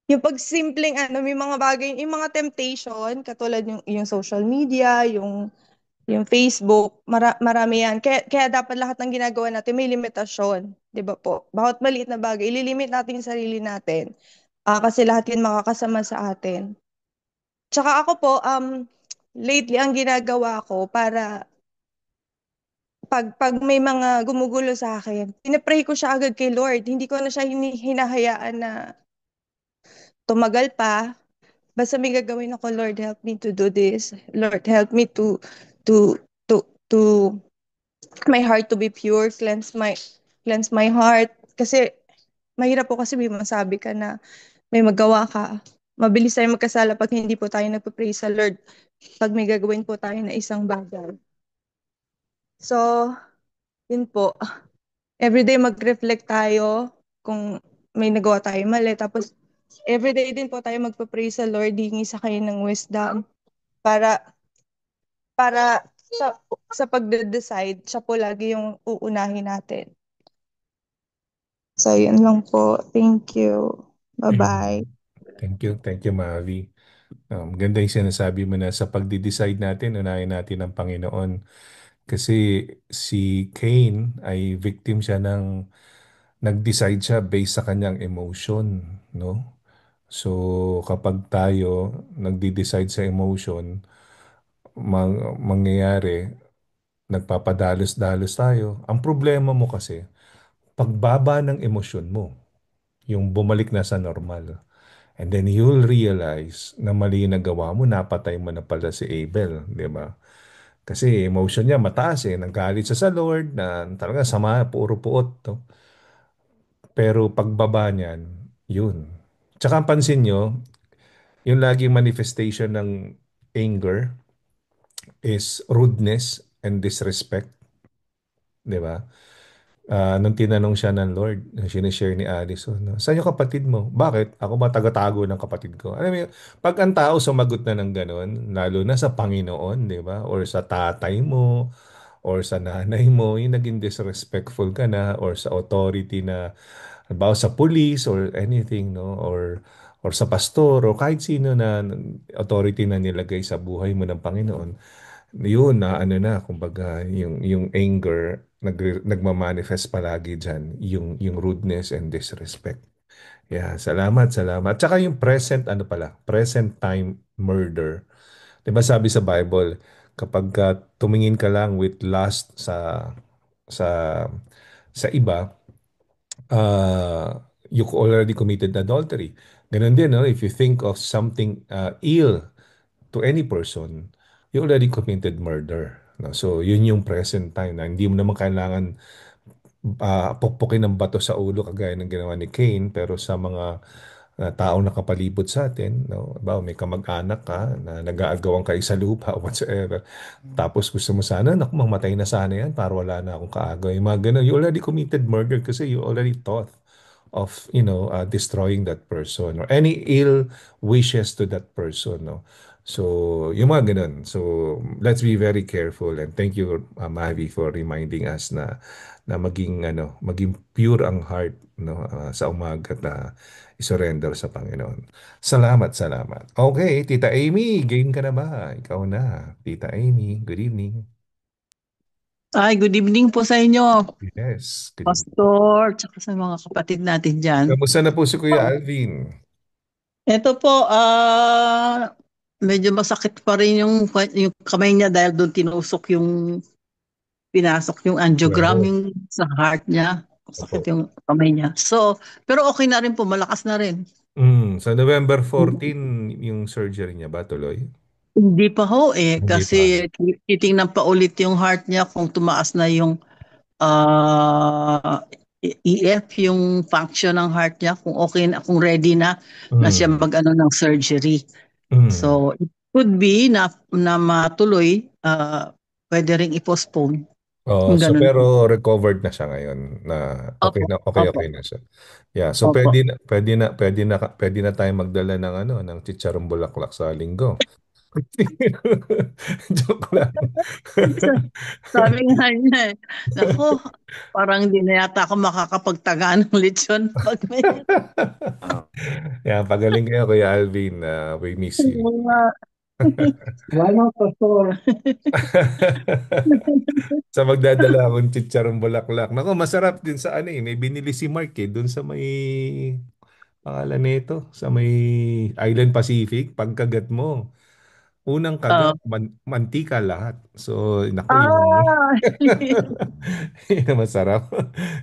Speaker 8: yung pag simpleng may mga bagay, yung mga temptation, katulad yung social media, yung Facebook, marami yan. Kaya dapat lahat ng ginagawa natin may limitasyon. 'Di ba po? Bawat maliit na bagay, ililimit natin yung sarili natin. Kasi lahat yun makakasama sa atin. Tsaka ako po, lately ang ginagawa ko para pag may mga gumugulo sa akin, pinapray ko siya agad kay Lord. Hindi ko na siya hinahayaan na tumagal pa. Basta may gagawin ako, Lord, help me to do this. Lord, help me to to my heart to be pure, cleanse my heart. Kasi mahirap po kasi may masabi ka na may magawa ka. Mabilis tayo magkasala pag hindi po tayo nagpa-pray sa Lord. Pag may gagawin po tayo na isang bagay. So, yun po. Everyday mag-reflect tayo kung may nagawa tayo mali. Tapos, everyday din po tayo magpa-pray sa Lord, hingi sa kayo ng wisdom para para sa pagde-decide, siya po lagi yung uunahin natin. So, yun lang po. Thank you. Bye-bye.
Speaker 1: Thank you, Mavi. Ganda yung sinasabi mo na sa pagde-decide natin, unahin natin ang Panginoon. Kasi si Cain ay victim siya nag-decide siya based sa kanyang emotion, no? So, kapag tayo nagde-decide sa emotion, mangyayari, nagpapadalos-dalos tayo. Ang problema mo kasi, pagbaba ng emosyon mo, yung bumalik na sa normal. And then you'll realize na mali yung nagawa mo, napatay mo na pala si Abel, di ba? Kasi emotion niya mataas eh, nanggalit siya sa Lord na talaga sama, puro puot. No? Pero pagbaba niyan, yun. Tsaka ang pansin nyo, yung laging manifestation ng anger is rudeness and disrespect, di ba? Nung tinanong siya ng Lord, nung sinishare ni Addison, no, saan yung kapatid mo? Bakit? Ako ba taga-tago ng kapatid ko? Alam mo, pag ang tao sumagot na ng ganun, lalo na sa Panginoon, di ba? Or sa tatay mo, or sa nanay mo, yung naging disrespectful ka na, or sa authority na, halimbawa sa police, or anything, no? Or sa pastor, o kahit sino na authority na nilagay sa buhay mo ng Panginoon, yun na ano na kumbaga yung anger nagma-manifest palagi diyan yung rudeness and disrespect. Yeah, salamat. Tsaka yung present ano pala, present time murder. 'Di ba sabi sa Bible, kapag tumingin ka lang with lust sa sa iba, you already committed adultery. Ganun din, no? If you think of something ill to any person, you already committed murder. No? So, yun yung present time na hindi mo naman kailangan pukpukin ng bato sa ulo kagaya ng ginawa ni Cain, pero sa mga taong nakapalibot sa atin, no? Ba, may kamag-anak ka na nag-aagawan kayo sa lupa o whatsoever. Tapos gusto mo sana, naku, mamatay na sana yan para wala na akong kaagaw. Yung mga ganun, you already committed murder kasi you already thought of, destroying that person or any ill wishes to that person, no? So, yung mga ganun. So, let's be very careful and thank you, Mavi, for reminding us na maging pure ang heart, no, sa umaga na isurrender sa Panginoon. Salamat. Okay, Tita Amy, game ka na ba? Ikaw na, Tita Amy. Good evening.
Speaker 9: Ay, good evening po sa inyo,
Speaker 1: Yes, good evening.
Speaker 9: Pastor, tsaka sa mga kapatid natin dyan.
Speaker 1: Kamusta na po si Kuya Alvin?
Speaker 9: Ito po, medyo masakit pa rin yung kamay niya dahil doon pinasok yung angiogram
Speaker 1: Wow.
Speaker 9: yung sa heart niya. Masakit yung kamay niya. So, pero okay na rin po, malakas na rin.
Speaker 1: Sa November 14, yung surgery niya ba tuloy?
Speaker 9: Hindi pa ho
Speaker 1: Hindi
Speaker 9: kasi titingnan pa ulit yung heart niya kung tumaas na yung EF, yung function ng heart niya, kung okay na, kung ready na siya mag-ano ng surgery. So, it could be na matuloy, pwede ring i-postpone.
Speaker 1: Oh,
Speaker 9: Yung
Speaker 1: so
Speaker 9: ganun.
Speaker 1: pero recovered na siya ngayon na okay
Speaker 9: Opo.
Speaker 1: na siya. Yeah, so
Speaker 9: Opo.
Speaker 1: pwede na tayong magdala ng chicharong bulaklak sa linggo. Joke lang.
Speaker 9: Sabi nga niya naku, parang hindi na yata ako makakapagtaga ng lechon pag may...
Speaker 1: Yeah, pagaling kayo Kuya Alvin. We miss you.
Speaker 9: Why not, Pastor?
Speaker 1: Sa magdadala akong chicharong bulaklak. Nako, masarap din sa may binili si Mark doon sa may pangalan nito, sa may Island Pacific, pagkagat mo. Unang kagat, mantika lahat. So, nako yun masarap.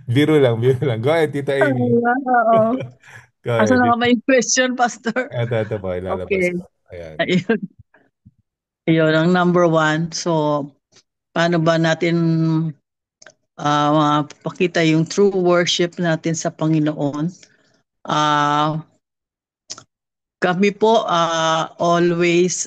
Speaker 1: Biro lang. Go ahead, Tita Amy.
Speaker 9: Oo.
Speaker 1: Go
Speaker 9: Asa
Speaker 1: ahead.
Speaker 9: na nga ba yung question, Pastor?
Speaker 1: Ito po, ilalabas
Speaker 9: Okay.
Speaker 1: ko. Ayan.
Speaker 9: Ayun, ang number 1. So, paano ba natin pakita yung true worship natin sa Panginoon? Kami po always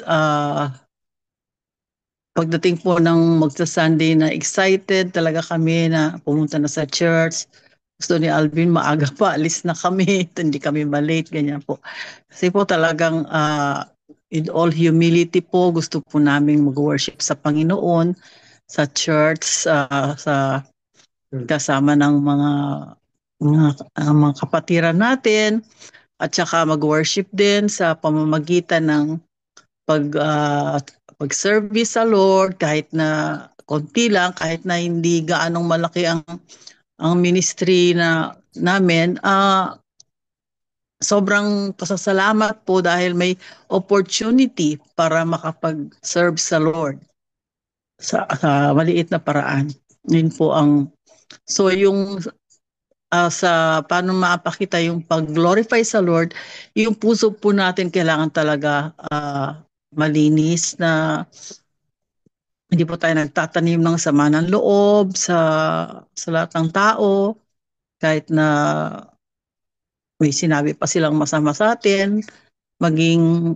Speaker 9: pagdating po ng magsa-Sunday na excited talaga kami na pumunta na sa church. Gusto ni Alvin maaga pa, alis na kami, hindi kami malate, ganyan po. Kasi po talagang in all humility po, gusto po namin mag-worship sa Panginoon, sa church, sa kasama ng mga kapatiran natin, at saka mag-worship din sa pamamagitan ng pag-service sa Lord, kahit na konti lang, kahit na hindi gaanong malaki ang ministry na namin, sobrang pasasalamat po dahil may opportunity para makapag-serve sa Lord sa maliit na paraan. Yun po so yung sa paano maapakita yung pag-glorify sa Lord, yung puso po natin kailangan talaga malinis na hindi po tayo nagtatanim ng sama ng loob sa lahat ng tao, kahit na may sinabi pa silang masama sa atin, maging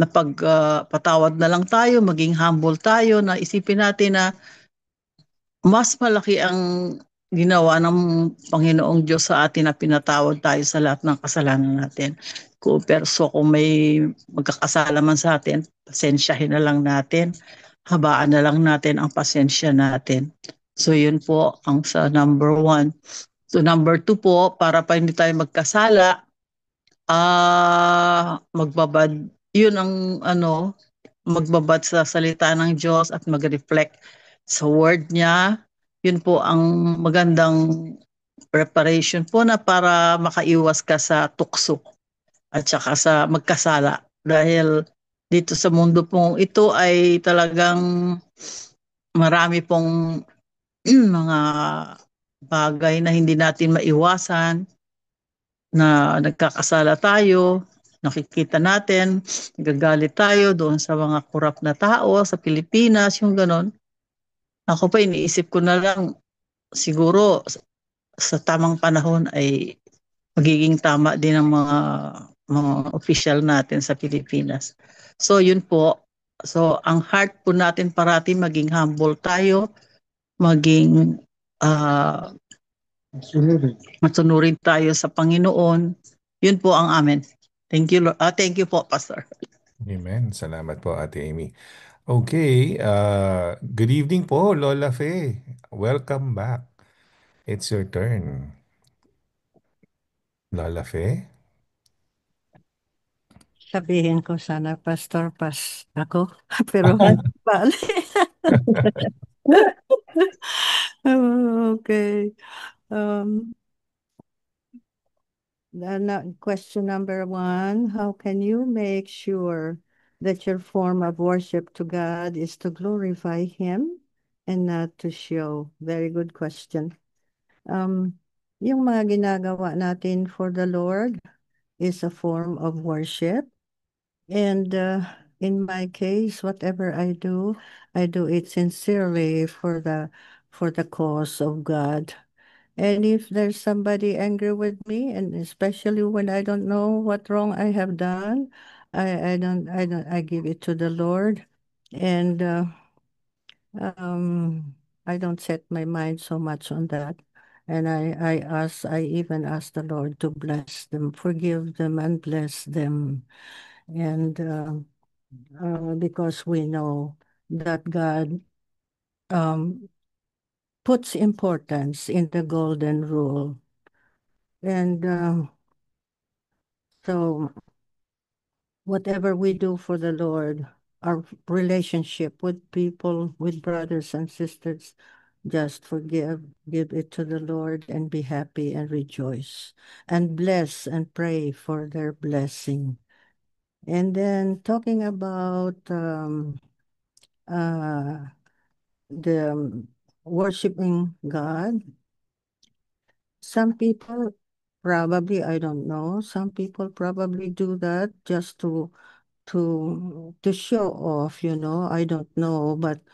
Speaker 9: napagpatawad na lang tayo, maging humble tayo, na isipin natin na mas malaki ang ginawa ng Panginoong Diyos sa atin na pinatawad tayo sa lahat ng kasalanan natin. Kung may magkakasala man sa atin, pasensyahin na lang natin, habaan na lang natin ang pasensya natin. So yun po ang sa number 1. So number 2 po, para pa hindi tayo magkasala, magbabad, yun ang magbabad sa salita ng Diyos at mag-reflect sa word niya. Yun po ang magandang preparation po na para makaiwas ka sa tukso at saka sa magkasala. Dahil dito sa mundo pong ito ay talagang marami pong mga bagay na hindi natin maiwasan, na nagkakasala tayo, nakikita natin, nagagalit tayo doon sa mga korap na tao sa Pilipinas, yung ganon. Ako pa iniisip ko na lang, siguro sa tamang panahon ay magiging tama din ang mga official natin sa Pilipinas. So yun po. So ang heart po natin parati maging humble tayo, maging matunurin tayo sa Panginoon. Yun po ang amen. Thank you, Lord. Thank you po, Pastor.
Speaker 1: Amen. Salamat po, Ate Amy. Okay, good evening po, Lola Faye. Welcome back. It's your turn. Lola Faye?
Speaker 10: Sabihin ko sana, Pastor, pas ako. Pero bali. Okay. Question number 1, how can you make sure that your form of worship to God is to glorify Him and not to show? Very good question. Yung mga ginagawa natin for the Lord is a form of worship. And in my case, whatever I do it sincerely for the cause of God. And if there's somebody angry with me, and especially when I don't know what wrong I have done, I give it to the Lord, and I don't set my mind so much on that. And I even ask the Lord to bless them, forgive them, and bless them. And because we know that God puts importance in the golden rule. And so whatever we do for the Lord, our relationship with people, with brothers and sisters, just give it to the Lord and be happy and rejoice and bless and pray for their blessing. And then talking about the worshiping God, some people probably, I don't know, some people probably do that just to show off, I don't know, but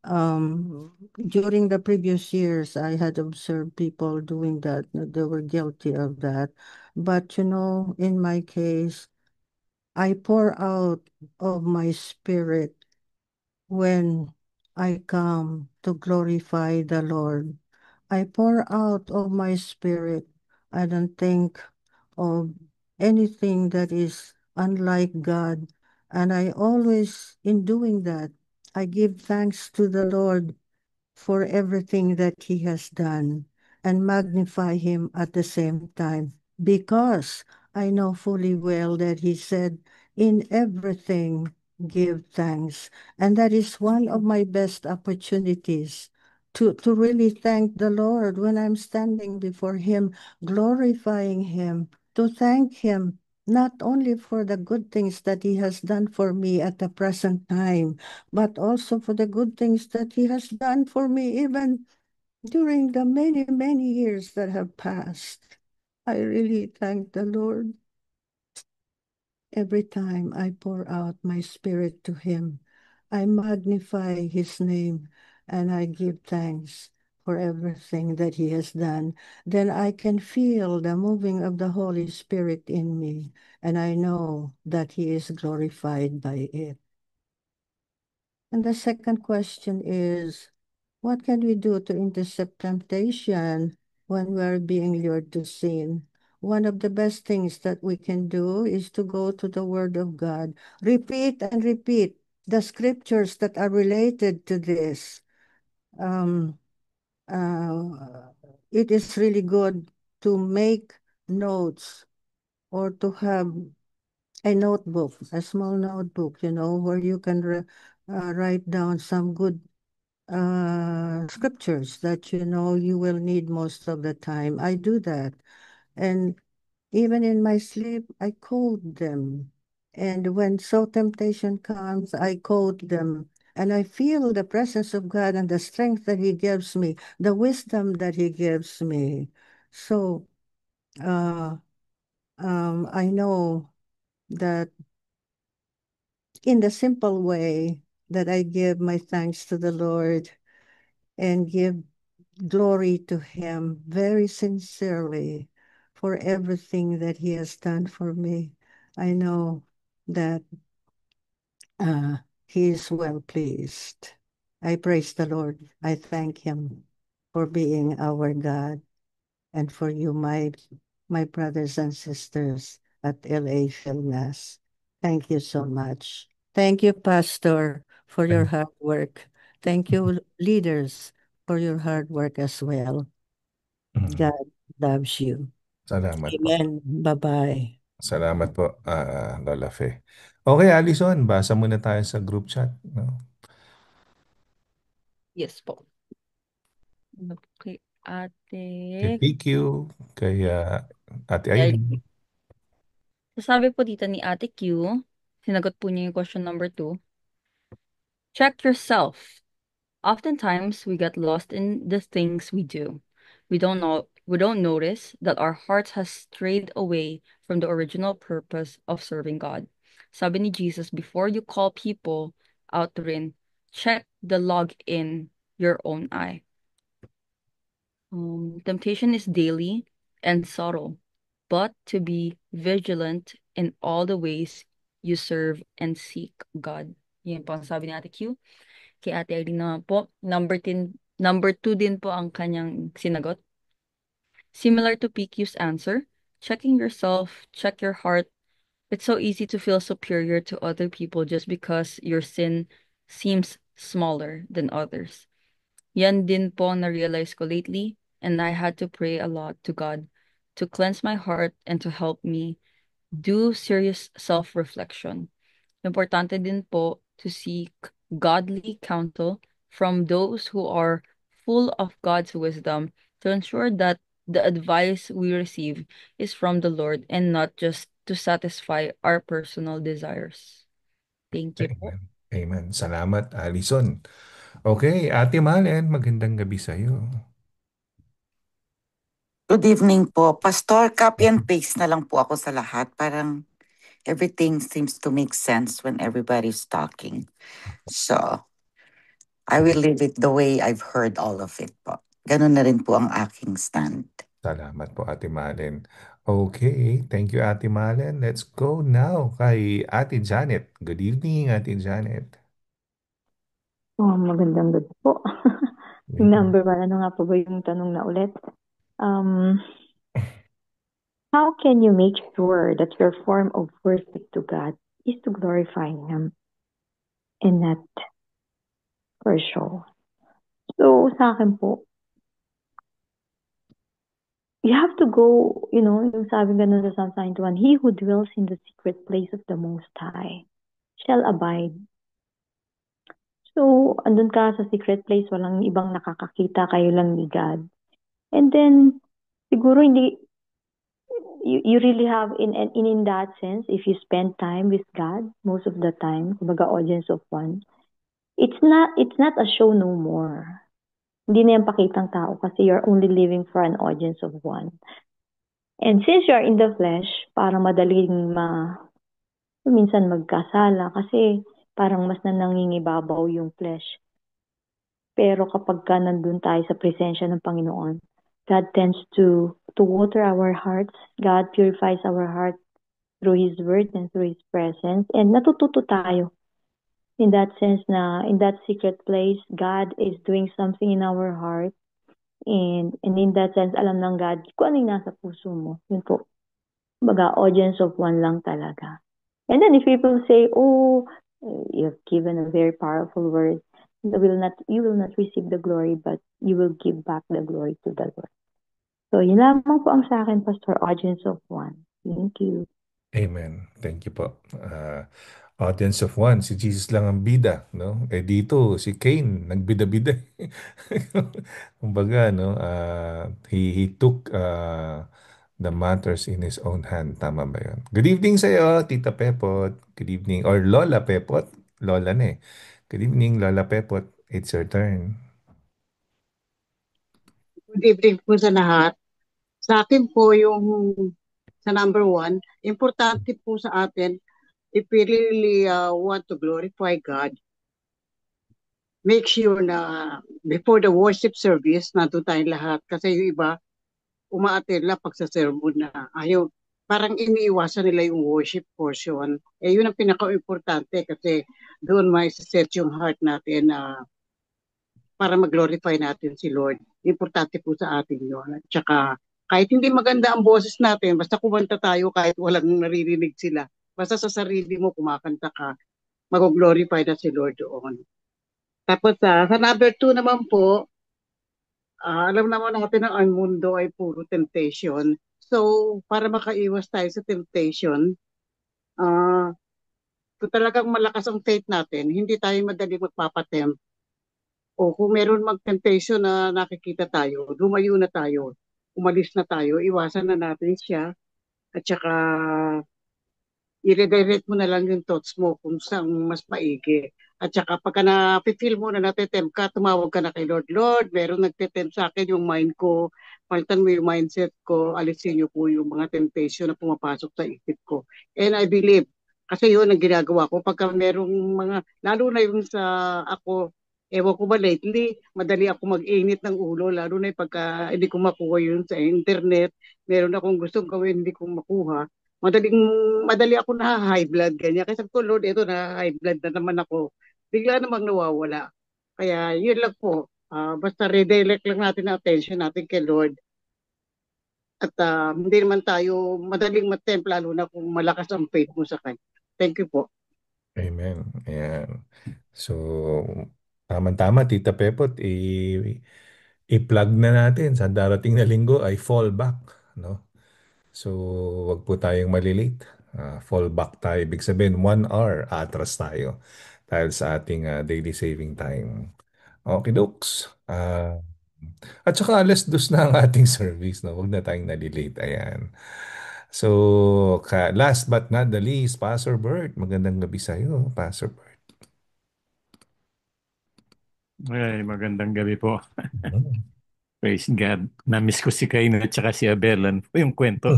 Speaker 10: during the previous years I had observed people doing that. They were guilty of that. But in my case, I pour out of my spirit when I come to glorify the Lord. I pour out of my spirit. I don't think of anything that is unlike God. And I always, in doing that, I give thanks to the Lord for everything that He has done and magnify Him at the same time, because I know fully well that He said, in everything give thanks. And that is one of my best opportunities to really thank the Lord when I'm standing before Him, glorifying Him, to thank Him not only for the good things that He has done for me at the present time, but also for the good things that He has done for me even during the many, many years that have passed. I really thank the Lord every time I pour out my spirit to Him. I magnify His name and I give thanks for everything that He has done. Then I can feel the moving of the Holy Spirit in me, and I know that He is glorified by it. And the second question is, what can we do to intercept temptation when we are being lured to sin? One of the best things that we can do is to go to the Word of God. Repeat and repeat the scriptures that are related to this. Um, it is really good to make notes or to have a notebook, a small notebook, where you can write down some good scriptures that you will need most of the time. I do that. And even in my sleep, I quote them. And when so temptation comes, I quote them. And I feel the presence of God and the strength that He gives me, the wisdom that He gives me. So uh, I know that in the simple way that I give my thanks to the Lord and give glory to Him very sincerely for everything that He has done for me. I know that uh, He is well pleased. I praise the Lord. I thank Him for being our God and for you, my brothers and sisters at LA Philnas. Thank you so much. Thank you, Pastor, for your
Speaker 1: Thank-
Speaker 10: hard work. Thank you, leaders, for your hard work as well.
Speaker 1: Mm.
Speaker 10: God loves you.
Speaker 1: Salamat po.
Speaker 10: Amen. Bye-bye.
Speaker 1: Salamat po, Lola Fe. Okay, Alison, basa muna tayo sa group chat. No?
Speaker 2: Yes po. Okay,
Speaker 1: Kay
Speaker 2: ate.
Speaker 1: PQ, kay Ate
Speaker 2: Ay,
Speaker 1: Aileen.
Speaker 2: sabi po dito ni Ate Q, sinagot po niya yung question number 2. Check yourself. Oftentimes we get lost in the things we do. We don't notice that our hearts has strayed away from the original purpose of serving God. Sabi ni Jesus, before you call people out rin, check the log in your own eye. Temptation is daily and subtle, but to be vigilant in all the ways you serve and seek God. Yan po ang sabi ni Ate Q. Kay Ate Irene naman po, number 2 din po ang kanyang sinagot. Similar to PQ's answer, checking yourself, check your heart. It's so easy to feel superior to other people just because your sin seems smaller than others. Yan din po ang na-realize ko lately, and I had to pray a lot to God to cleanse my heart and to help me do serious self-reflection. Importante din po to seek godly counsel from those who are full of God's wisdom to ensure that the advice we receive is from the Lord and not just to satisfy our personal desires. Thank you po.
Speaker 1: Amen. Amen. Salamat, Alison. Okay, Ate Malen, magandang gabi sa iyo.
Speaker 11: Good evening po. Pastor, copy and paste na lang po ako sa lahat. Parang everything seems to make sense when everybody's talking. So, I will leave it the way I've heard all of it po. Ganun na rin po ang aking stand.
Speaker 1: Salamat po, Ate Malen. Okay, thank you, Ate Malen. Let's go now kay Ate Janet. Good evening, Ate Janet.
Speaker 12: Magandang gabi po. Yung number 1, ano nga po ba yung tanong na ulit? How can you make sure that your form of worship to God is to glorify Him and not for show? So, sa akin po, you have to go, yung sabi ganun sa Psalm 91, He who dwells in the secret place of the Most High shall abide. So, andun ka sa secret place, walang ibang nakakakita, kayo lang ni God. And then, siguro hindi, you really have, in that sense, if you spend time with God, most of the time, kumbaga audience of one, it's not a show no more. Hindi na yan pakitang tao kasi you're only living for an audience of one. And since you're in the flesh, parang madaling minsan magkasala kasi parang mas nangingibabaw yung flesh. Pero kapag ka nandun tayo sa presensya ng Panginoon, God tends to water our hearts. God purifies our heart through His Word and through His presence. And natututo tayo in that sense na in that secret place, God is doing something in our heart. And in that sense, alam ng God kung ano yung nasa puso mo. Yun po. Baga, audience of one lang talaga. And then if people say, oh, you've given a very powerful word, you will not receive the glory, but you will give back the glory to the Lord. So, yun lamang po ang sa akin, Pastor, audience of one. Thank you.
Speaker 1: Amen. Thank you po. Audience of one, si Jesus lang ang bida, no? Eh dito, si Cain, nagbida-bida. Kumbaga, no? He took the matters in his own hand. Tama ba yun? Good evening sa'yo, Tita Pepot. Good evening. Or Lola Pepot. Lola na eh. Good evening, Lola Pepot. It's your turn.
Speaker 13: Good evening po sa lahat. Sa akin po yung sa number 1, importante po sa atin, if we really want to glorify God, make sure na before the worship service, nandun tayong lahat. Kasi yung iba, umaattend lang pag sa sermon na ayaw, parang iniiwasan nila yung worship portion. Eh yun ang pinaka-importante kasi doon may set yung heart natin na para mag-glorify natin si Lord. Importante po sa atin yun. At saka, kahit hindi maganda ang boses natin, basta kumanta tayo kahit walang naririnig sila. Basta sa sarili mo kumakanta ka, mag-glorify na si Lord doon. Tapos sa number 2 naman po, alam naman natin na ang mundo ay puro temptation. So, para makaiwas tayo sa temptation, kung talagang malakas ang faith natin, hindi tayo madali magpapatempt. O kung meron mag-temptation na nakikita tayo, lumayo na tayo, umalis na tayo, iwasan na natin siya, at saka i-redirect mo na lang yung thoughts mo kung saan mas maigi. At saka pagka na-feel mo na natitempt ka, tumawag ka na kay Lord. Lord, meron nagtitempt sa akin yung mind ko, palitan mo yung mindset ko, alisin niyo po yung mga temptation na pumapasok sa isip ko. And I believe, kasi yun ang ginagawa ko, pagka merong mga, lalo na yung sa ako, ewan ko ba lately, madali ako mag-init ng ulo, lalo na yung pagka hindi ko makuha yun sa internet, meron akong gustong gawin, hindi ko makuha, madali ako na high blood, ganyan. Kasi ko, Lord, ito na high blood na naman ako. Bigla namang nawawala. Kaya yun lang po, basta redirect lang natin ang attention natin kay Lord. At hindi naman tayo madaling matempt, lalo na kung malakas ang faith mo sa Kanya. Thank you po.
Speaker 1: Amen. Ayan. So, tama-tama, Tita Pepot, i-plug na natin sa darating na linggo ay fallback, no? So, wag po tayong malilate. Fallback tayo. Ibig sabihin, 1 hour atras tayo dahil sa ating daily saving time. Okay, dokes. At saka alas 2 na ang ating service, no? Huwag na tayong nalilate. Ayan. So, last but not the least, Pastor Bert. Magandang gabi sa'yo, Pastor Bert.
Speaker 14: Ay, magandang gabi po.
Speaker 1: Mm.
Speaker 14: Praise God. Namiss ko si Cain at saka si Abel. Ano po yung kwento?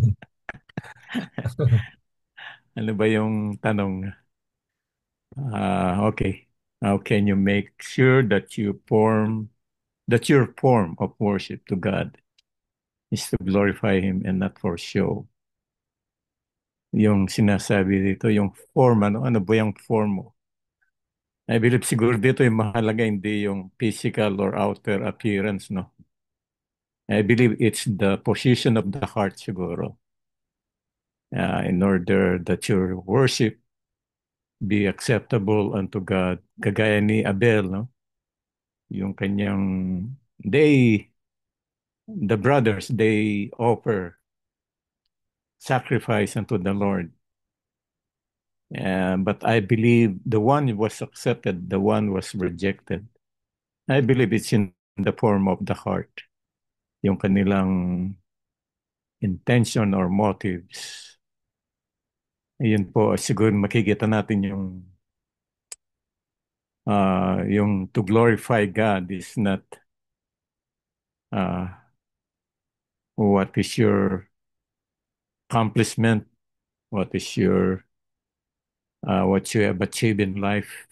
Speaker 14: Ano ba yung tanong? Okay. How can you make sure that your form of worship to God is to glorify Him and not for show? Yung sinasabi dito, yung form, ano ba yung form mo? I believe siguro dito yung mahalaga, hindi yung physical or outer appearance, no? I believe it's the position of the heart siguro. In order that your worship be acceptable unto God. Kagaya ni Abel, no? Yung kanyang, the brothers, they offer sacrifice unto the Lord. But I believe the one was accepted, the one was rejected. I believe it's in the form of the heart. Yung kanilang intention or motives. Ayun po, siguro makikita natin yung to glorify God is not Uh, what is your accomplishment? What is your what you have achieved in life?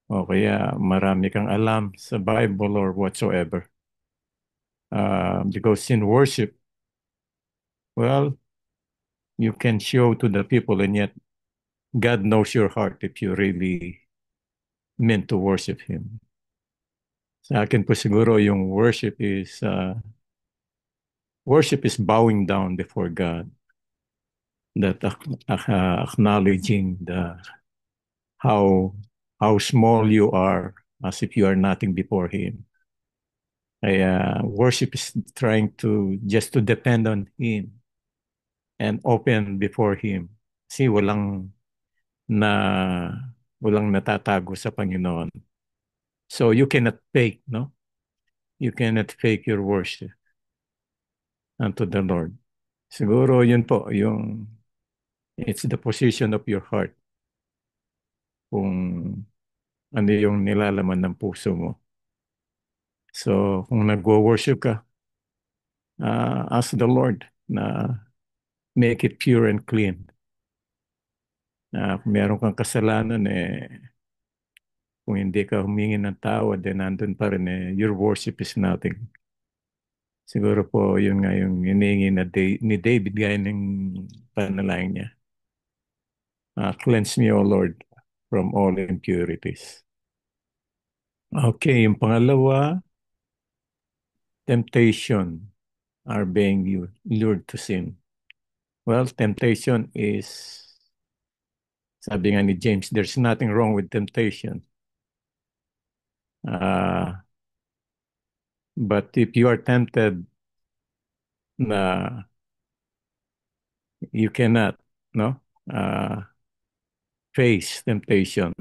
Speaker 14: O kaya marami kang alam sa Bible or whatsoever. Because in worship, well, you can show to the people, and yet God knows your heart if you really meant to worship Him. Sa akin po siguro yung worship is bowing down before God, that acknowledging how small you are, as if you are nothing before Him. Kaya worship is trying to just to depend on Him and open before Him. Kasi na walang natatago sa Panginoon. So you cannot fake, no? You cannot fake your worship unto the Lord. Siguro yun po, it's the position of your heart. Kung ano yung nilalaman ng puso mo. So kung nagwo-worship ka, ask the Lord na make it pure and clean. Kung meron kang kasalanan, kung hindi ka humingi ng tawad, then nandun pa rin, your worship is nothing. Siguro po, yun nga yung hinihingi ni David, gaya ng panalangin niya. Cleanse me, O Lord, from all impurities. Okay, yung pangalawa, temptation are being lured to sin. Well, temptation is, sabi nga ni James, there's nothing wrong with temptation. But if you are tempted na you cannot, no, face temptation.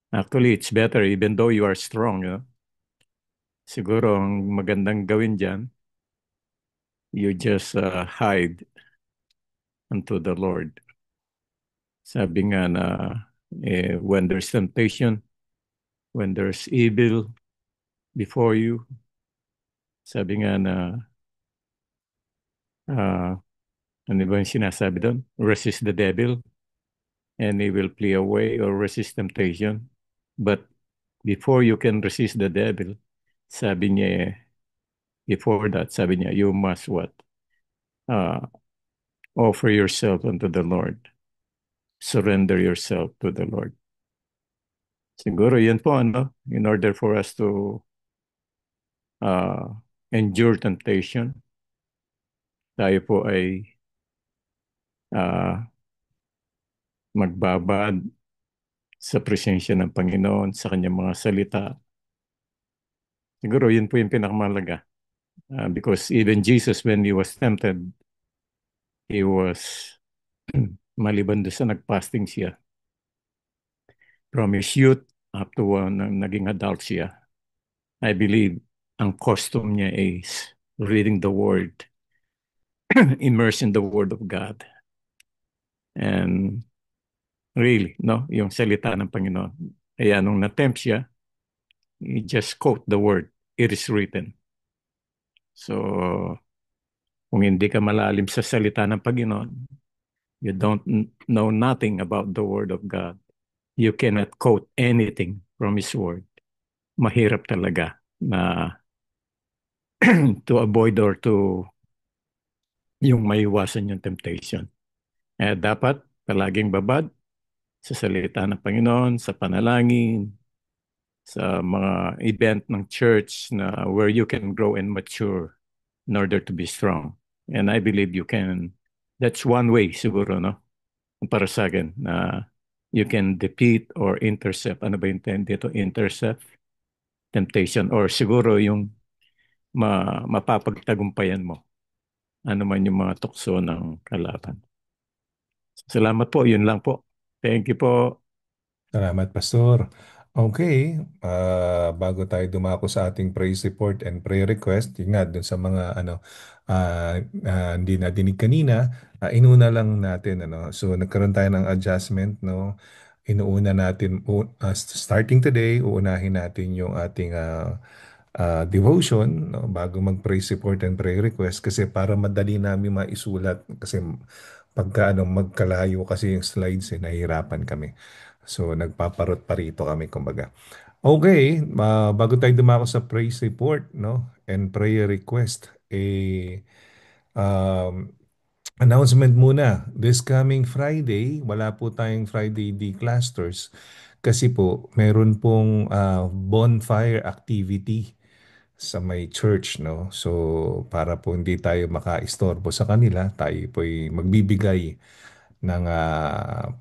Speaker 14: Actually, it's better even though you are strong. Siguro ang magandang gawin dyan, you just hide unto the Lord. Sabi nga na when there's temptation, when there's evil before you, sabi nga na ano ba yung sinasabi doon? Resist the devil and he will flee away, or resist temptation. But before you can resist the devil, sabi niya, before that, sabi niya, you must what? Offer yourself unto the Lord. Surrender yourself to the Lord. Siguro yun po, in order for us to endure temptation, tayo po ay magbabad sa presensya ng Panginoon, sa kanyang mga salita. Siguro yun po yung pinakamalaga. Because even Jesus, when he was tempted, he was, maliban doon sa nag-fasting siya, from his youth up to naging adult siya, I believe ang costume niya is reading the Word, immersed in the Word of God. And really, no, yung salita ng Panginoon. Kaya nung na-tempt siya, he just quote the Word, it is written. So, kung hindi ka malalim sa salita ng Panginoon, you don't know nothing about the Word of God, you cannot quote anything from His Word. Mahirap talaga na to avoid or to yung maiwasan yung temptation. Dapat palaging babad sa salita ng Panginoon, sa panalangin, sa mga event ng church na where you can grow and mature in order to be strong. And I believe you can. That's one way siguro, no? Para sa akin, na you can defeat or intercept. Ano ba yung dito? Intercept temptation. Or siguro yung mapapagtagumpayan mo. Ano man yung mga tukso ng kalaban. Salamat po. Yun lang po. Thank you po.
Speaker 1: Salamat, Pastor. Okay, bago tayo dumako sa ating praise report and prayer request, yun nga, dun sa mga hindi na dinig kanina, inuna lang natin, so nagkaroon tayo ng adjustment, no? Inuuna natin, starting today, uunahin natin yung ating devotion, no, bago mag-praise report and prayer request kasi para madali namin maisulat kasi pagka magkalayo kasi yung slides nahihirapan kami. So nagpaparot parito kami kumbaga. Okay, bago tayo dumako sa praise report, no, and prayer request, um, announcement muna. This coming Friday, wala po tayong Friday D-clusters kasi po meron pong bonfire activity sa may church, no? So, para po hindi tayo makaistorbo sa kanila, tayo po'y magbibigay ng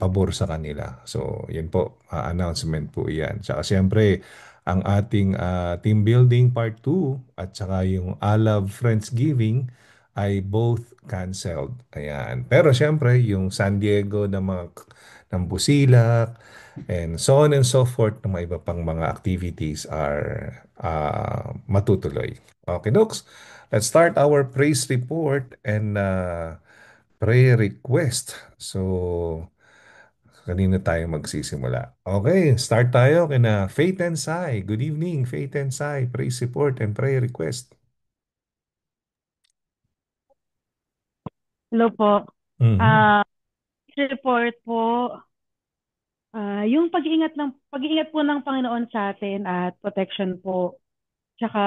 Speaker 1: pabor sa kanila. So, yun po, announcement po yan. Tsaka siyempre, ang ating team building part 2 at saka yung Alab Friendsgiving ay both canceled. Ayan. Pero siyempre, yung San Diego na ng Busilak and so on and so forth na mga iba pang mga activities are matutuloy. Okay, Docs? Let's start our praise report and prayer request. So, kanina tayo magsisimula. Okay, start tayo kina Faith and Sai. Good evening, Faith and Sai. Praise report and prayer request.
Speaker 3: Hello po.
Speaker 1: Mhm.
Speaker 3: Report po, yung pag-iingat po ng Panginoon sa atin at protection po. Tsaka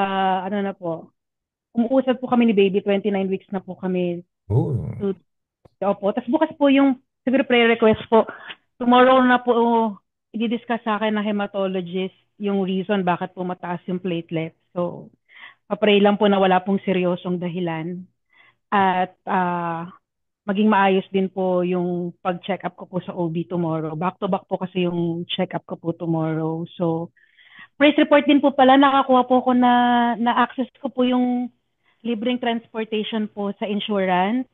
Speaker 3: ano na po, umuusap po kami ni baby, 29 weeks na po kami.
Speaker 1: Oh,
Speaker 3: Opo. Tapos bukas po yung siguro prayer request po. Tomorrow na po i-discuss sa akin ng hematologist yung reason bakit po mataas yung platelet. So, papray lang po na wala pong seryosong dahilan. At maging maayos din po yung pag-check up ko po sa OB tomorrow. Back to back po kasi yung check up ko po tomorrow. So, praise report din po pala, nakakuha po ko na-access ko po yung libreng transportation po sa insurance.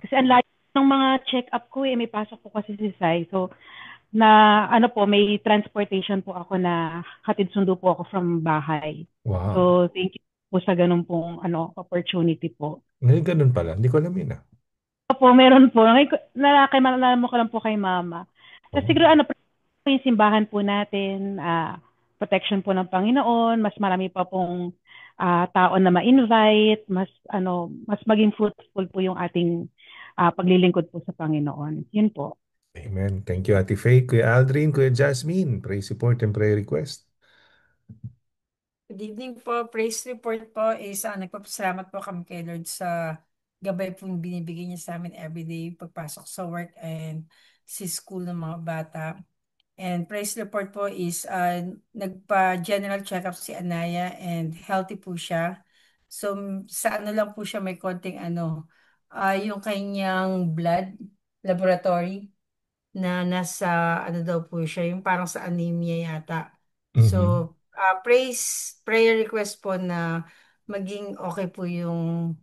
Speaker 3: Kasi ang layo ng mga check-up ko may pasok po kasi si Sai. So, may transportation po ako na hatid sundo po ako from bahay.
Speaker 1: wow.
Speaker 3: So, thank you po sa ganun pong opportunity po.
Speaker 1: Ngayon ganun pala. Hindi ko alam yun
Speaker 3: Opo, meron po. Nalaman ko lang po kay Mama. So, siguro yung simbahan po natin, protection po ng Panginoon, mas marami pa pong tao na ma-invite, mas maging fruitful po yung ating paglilingkod po sa Panginoon. Yun po.
Speaker 1: Amen. Thank you, Ate Faye. Kuya Aldrin, Kuya Jasmine, praise report and prayer request.
Speaker 15: Good evening po. Praise report po is nagpapasalamat po kami kay Lord sa gabay po yung binibigay niya sa amin everyday pagpasok sa work and sa school ng mga bata. And praise report po is nagpa-general check-up si Anaya and healthy po siya. So sa lang po siya may konting yung kanyang blood laboratory na nasa daw po siya, yung parang sa anemia yata. So, prayer request po na maging okay po yung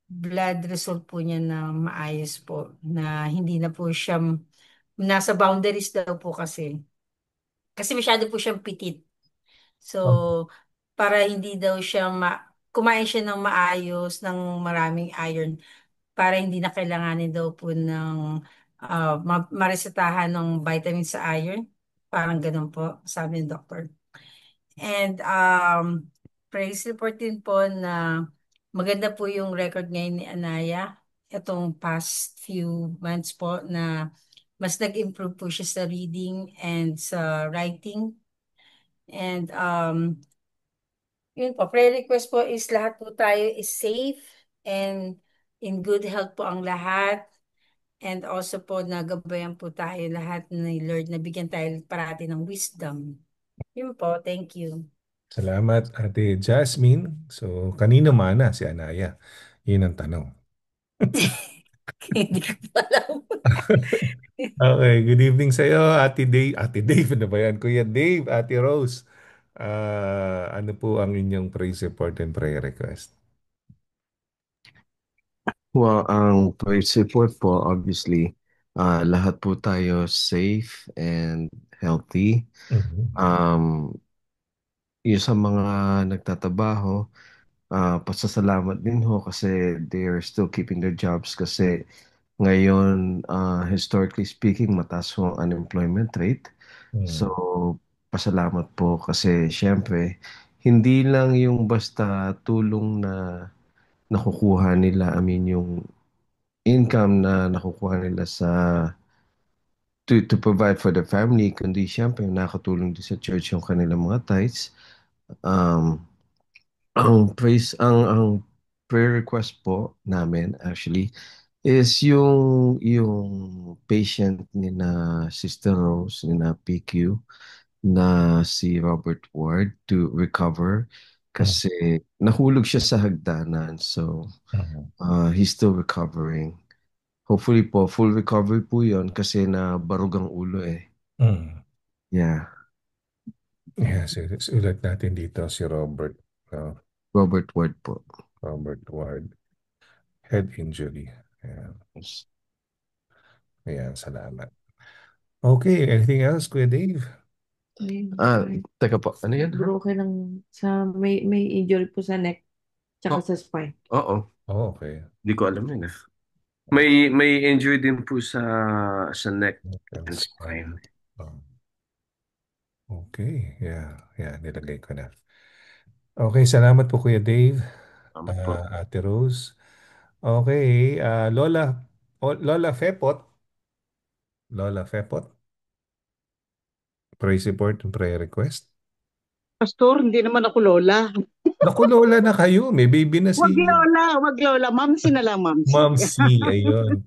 Speaker 15: blood result po niya na maayos po, na hindi na po siya, nasa boundaries daw po kasi. Kasi masyado po siyang pitit. So, para hindi daw siya kumain siya ng maayos, ng maraming iron, para hindi na kailanganin daw po ng maresetahan ng vitamins sa iron. Parang ganun po, sabi ng doctor. And praise report din po na maganda po yung record ngayon ni Anaya. Itong past few months po na mas nag-improve po siya sa reading and sa writing. And yun po, prayer request po is lahat po tayo is safe and in good health po ang lahat. And also po, nagabayan po tayo lahat ni Lord na bigyan tayo parati ng wisdom. Yun po, thank you.
Speaker 1: Salamat, Ate Jasmine. So, kanino mana si Anaya? Yun ang tanong.
Speaker 15: Hindi ko alam.
Speaker 1: Okay, good evening sa iyo, Ate Dave. Ate Dave, ano ba yan? Kuya Dave, Ate Rose. Ano po ang inyong praise report and prayer request?
Speaker 7: Well, ang praise report po, obviously, lahat po tayo safe and healthy. Yung sa mga nagtatrabaho, pasasalamat din ho kasi they are still keeping their jobs kasi ngayon, historically speaking, mataas ho ang unemployment rate. So, pasalamat po kasi syempre, hindi lang yung basta tulong na nakukuha nila, I mean yung income na nakukuha nila to provide for the family, kundi siyempre nakatulong din sa church yung kanilang mga tithes. Um, ang prayer request po namin actually is yung patient ni na Sister Rose, ni na PQ, na si Robert Ward to recover
Speaker 1: Mm.
Speaker 7: kasi nahulog siya sa hagdanan. So,
Speaker 1: Mhm.
Speaker 7: he's still recovering. Hopefully po, full recovery po yon kasi na barug ang ulo eh.
Speaker 1: Mm.
Speaker 7: Yeah,
Speaker 1: Yes, ulat natin dito si Robert.
Speaker 7: Robert Ward po.
Speaker 1: Robert Ward. Head injury. Ayan.
Speaker 7: Yes.
Speaker 1: Ayan, salamat. Okay, anything else, Kuya Dave?
Speaker 7: Teka po, ano yan?
Speaker 6: Broken lang may injury po sa neck tsaka sa spine.
Speaker 7: Oo,
Speaker 1: Oh, okay.
Speaker 7: hindi ko alam yun eh. May injury din po sa neck and spine.
Speaker 1: Oh. Okay, yeah, nilagay ko na. Okay, salamat po Kuya Dave.
Speaker 7: Salamat po.
Speaker 1: Ate Rose. Okay, Lola Fepot. Lola Fepot. Praise report and prayer request.
Speaker 13: Pastor, hindi naman ako lola.
Speaker 1: Naku, Lola na kayo. May baby na
Speaker 13: Wag
Speaker 1: si
Speaker 13: lola, wag lola. Mamsi na lang, mamsi.
Speaker 1: Ma'am C. Ayun.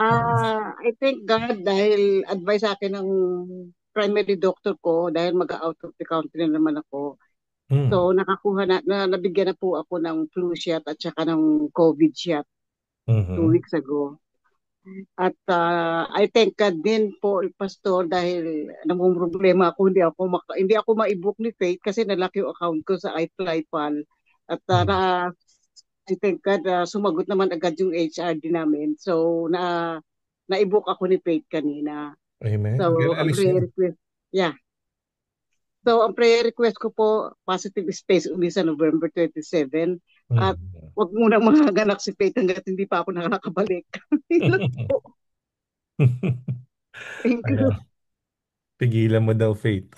Speaker 13: I thank God dahil advice sa akin ng primary doctor ko dahil mag-out of the country na naman ako.
Speaker 1: Mm.
Speaker 13: So nakakuha nabigyan na po ako ng flu shot at saka ng COVID shot 2
Speaker 1: Mhm.
Speaker 13: weeks ago. At I thank God din po, Pastor, dahil namumroblema ako, hindi ako ma-book ni Faith kasi nalaki yung account ko sa iFlyPal. At I thank God, sumagot naman agad yung HRD namin. So, na-book ako ni Faith kanina.
Speaker 1: Amen.
Speaker 13: So, ang
Speaker 1: Alis
Speaker 13: prayer
Speaker 1: na.
Speaker 13: request, yeah. So, ang prayer request ko po, positive space uli sa November 27. At wag munang manganganak si Faith hanggat hindi pa ako nakakabalik. Yun po. Thank you.
Speaker 1: Ayan. Pigilan mo daw, Faith.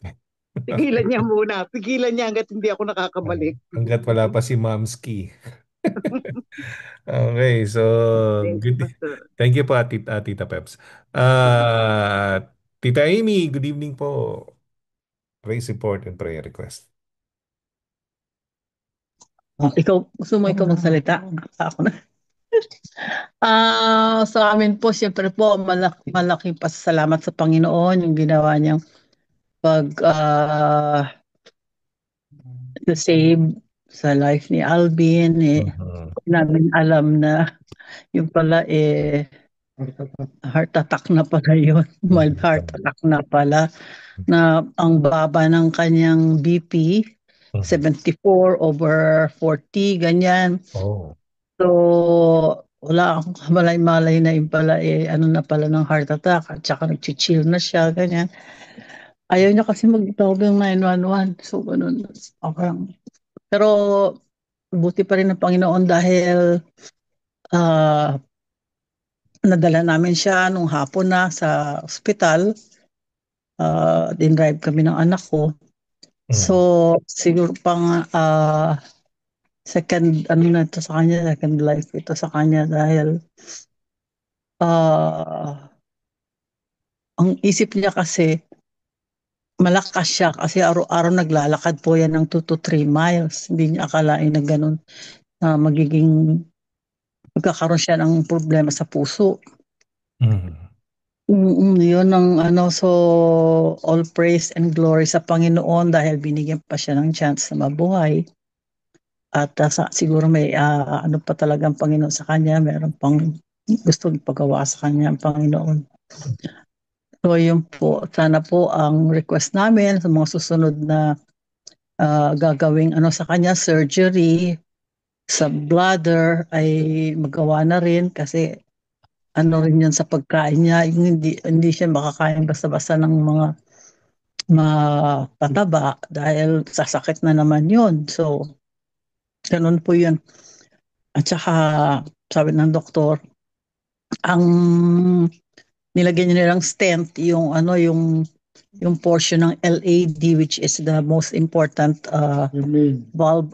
Speaker 13: Pigilan niya muna. Pigilan niya hanggat hindi ako nakakabalik.
Speaker 1: Hanggat wala pa si Momski. Okay, so
Speaker 13: Thank you,
Speaker 1: good.
Speaker 13: Pastor.
Speaker 1: Thank you po, Tita Peps. Tita Amy, good evening po. Praise report and prayer request.
Speaker 9: Gusto mo ikaw magsalita? Ako na. Sa amin po, siyempre po, malaking pasasalamat sa Panginoon yung ginawa niyang pag save sa life ni Alvin. Namin alam na yung pala heart attack na pala yun. Mild heart attack na pala. Na ang baba ng kanyang BP, 74/40, ganyan.
Speaker 1: Oh.
Speaker 9: So, wala akong kamalay-malay na yung pala ano na pala ng heart attack at saka nag-chill na siya, ganyan. Ayaw niya kasi magtawag ng 911. So, ganun. Okay. Pero, buti pa rin ng Panginoon dahil nadala namin siya nung hapon na sa ospital. Din-drive kami ng anak ko. So, siguro pang second, ano na ito sa kanya, second life ito sa kanya dahil ang isip niya kasi malakas siya kasi araw-araw naglalakad po yan ng 2 to 3 miles. Hindi niya akalain na ganun na magkakaroon siya ng problema sa puso. Yun ang so all praise and glory sa Panginoon dahil binigyan pa siya ng chance na mabuhay. At siguro may ano pa talagang Panginoon sa kanya, meron pang gusto ipagawa sa kanya ang Panginoon. So yun po, sana po ang request namin sa mga susunod na gagawing sa kanya, surgery sa bladder ay magawa na rin kasi ano rin yun sa pagkain niya, hindi siya makakain basta-basta ng mga pataba dahil sasakit na naman yun. So, ganun po yun. At saka, sabi ng doktor, ang nilagyan niya nilang stent, yung yung portion ng LAD, which is the most important valve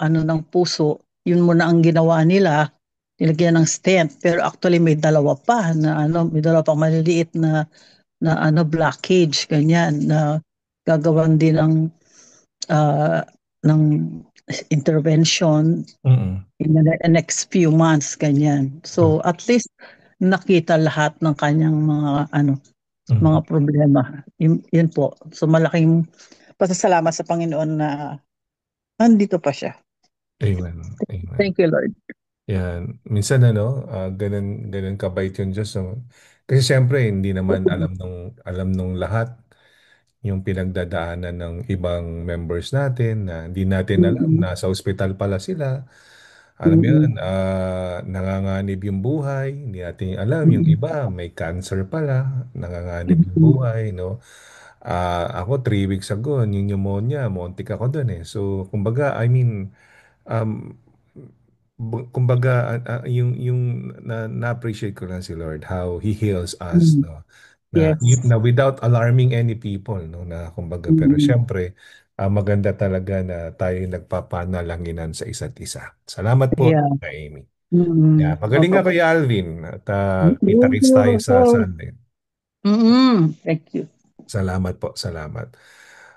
Speaker 9: ng puso, yun muna ang ginawa nila, nilagyan ng stent. Pero actually may dalawa pa may dalawa pang maliliit na blockage, ganyan, na gagawan din ng intervention in the next few months, ganyan. So at least nakita lahat ng kanyang mga problema. Yun po. So malaking pasasalamat sa Panginoon na andito pa siya.
Speaker 1: Amen. Amen.
Speaker 9: Thank you, Lord.
Speaker 1: Yan. Minsan ganun kabait yung Diyos. No? Kasi siyempre, hindi naman alam nung lahat yung pinagdadaanan ng ibang members natin na hindi natin alam. Nasa ospital pala sila. Alam mo yun, nanganganib yung buhay. Hindi natin alam. Yung iba, may cancer pala. Nanganganib yung buhay, no? Ako, 3 weeks ago, yung pneumonia, muntik ako dun eh. So, kumbaga, I mean, um, kumbaga yung na-appreciate ko lang si Lord how he heals us, no,
Speaker 9: Yes.
Speaker 1: na without alarming any people, no, na kumbaga, pero syempre maganda talaga na tayo nagpapanalanginan sa isa't isa. Salamat po,
Speaker 9: Yeah.
Speaker 1: Tita Amy. Yeah, magaling
Speaker 9: Opo.
Speaker 1: nga Kuya Alvin at
Speaker 9: Thank
Speaker 1: kita-kits
Speaker 9: you.
Speaker 1: tayo sa Sunday.
Speaker 9: Thank you.
Speaker 1: Salamat po, salamat.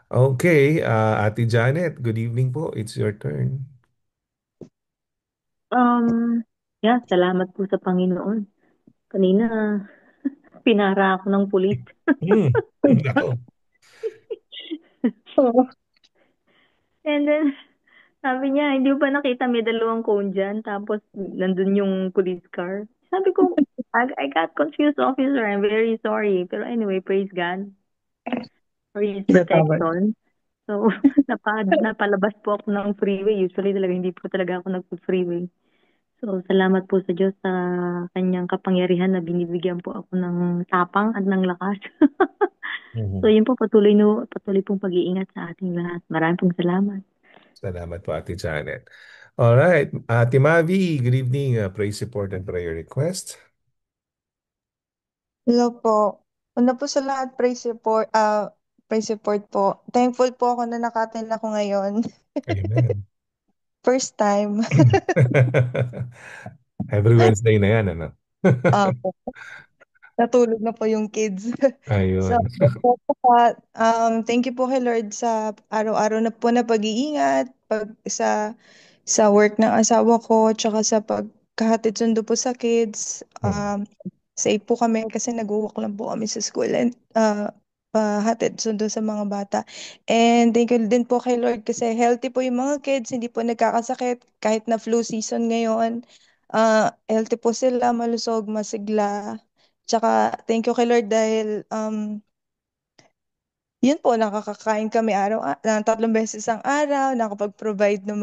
Speaker 1: Okay, Ate Janet, good evening po. It's your turn.
Speaker 12: Salamat po sa Panginoon. Kanina, pinara ako ng pulis.
Speaker 1: Ako.
Speaker 12: And then, sabi niya, hindi mo ba nakita may dalawang cone dyan? Tapos, nandun yung police car. Sabi ko, I got confused, officer. I'm very sorry. Pero anyway, praise God for His protection. So, napalabas po ako ng freeway. Usually talaga hindi po talaga ako nagpo-freeway. So, salamat po sa Diyos sa kanyang kapangyarihan na binibigyan po ako ng tapang at ng lakas. So, yun po, patuloy pong pag-iingat sa ating lahat. Maraming pong salamat.
Speaker 1: Salamat po, Ate Janet. All right, Ate Mavi, good evening. Praise report and prayer request.
Speaker 8: Hello po. Una po sa lahat, praise report po. Thankful po ako na nakaten ako ngayon.
Speaker 1: Amen.
Speaker 8: First time.
Speaker 1: Every Wednesday na yan, ano?
Speaker 8: Natulog na po yung kids. So,
Speaker 1: Ayun.
Speaker 8: thank you po kay Lord sa araw-araw na po na pag-iingat, sa work ng asawa ko, tsaka sa pagkahatid sundo po sa kids. Safe po kami kasi nag-walk lang po kami sa school and hatid sundo sa mga bata. And thank you din po kay Lord kasi healthy po yung mga kids, hindi po nagkakasakit kahit na flu season ngayon. Healthy po sila, malusog, masigla. Tsaka thank you kay Lord dahil yun po, nakakakain kami 3 beses ang araw, nakapag-provide ng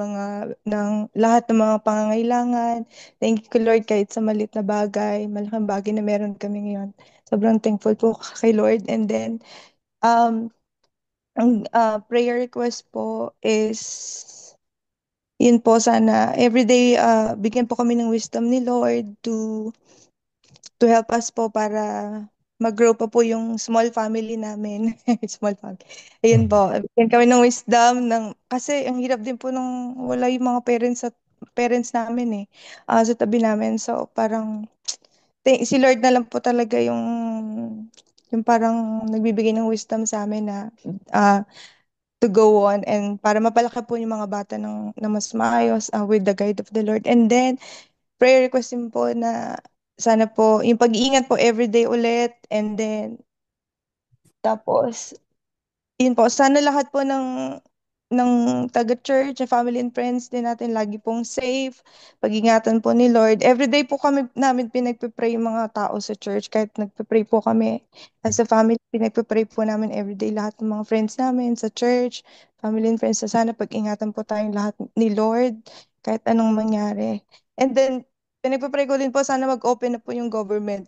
Speaker 8: lahat ng mga pangangailangan. Thank you Lord kahit sa maliit na bagay, malaking bagay na meron kami ngayon. Sobrang thankful po kay Lord. And then, ang prayer request po is, yun po sana, everyday, bigyan po kami ng wisdom ni Lord to help us po para mag-grow pa po yung small family namin. Small family. Ayun po. Bigyan kami ng wisdom kasi ang hirap din po nung wala yung mga parents namin sa tabi namin. So parang si Lord na lang po talaga yung parang nagbibigay ng wisdom sa amin na to go on and para mapalaki po yung mga bata ng mas maayos with the guide of the Lord. And then prayer request din po na sana po yung pag-iingat po everyday ulit, and then tapos yun po, sana lahat po ng taga-church, family and friends din natin lagi pong safe, pag-ingatan po ni Lord. Everyday po namin pinagpe-pray yung mga tao sa church, kahit nagpe-pray po kami as a family, pinagpe-pray po namin everyday lahat ng mga friends namin sa church, family and friends, sana pag-ingatan po tayong lahat ni Lord kahit anong mangyari. And then pinagpe-pray ko din po sana mag-open na po yung government.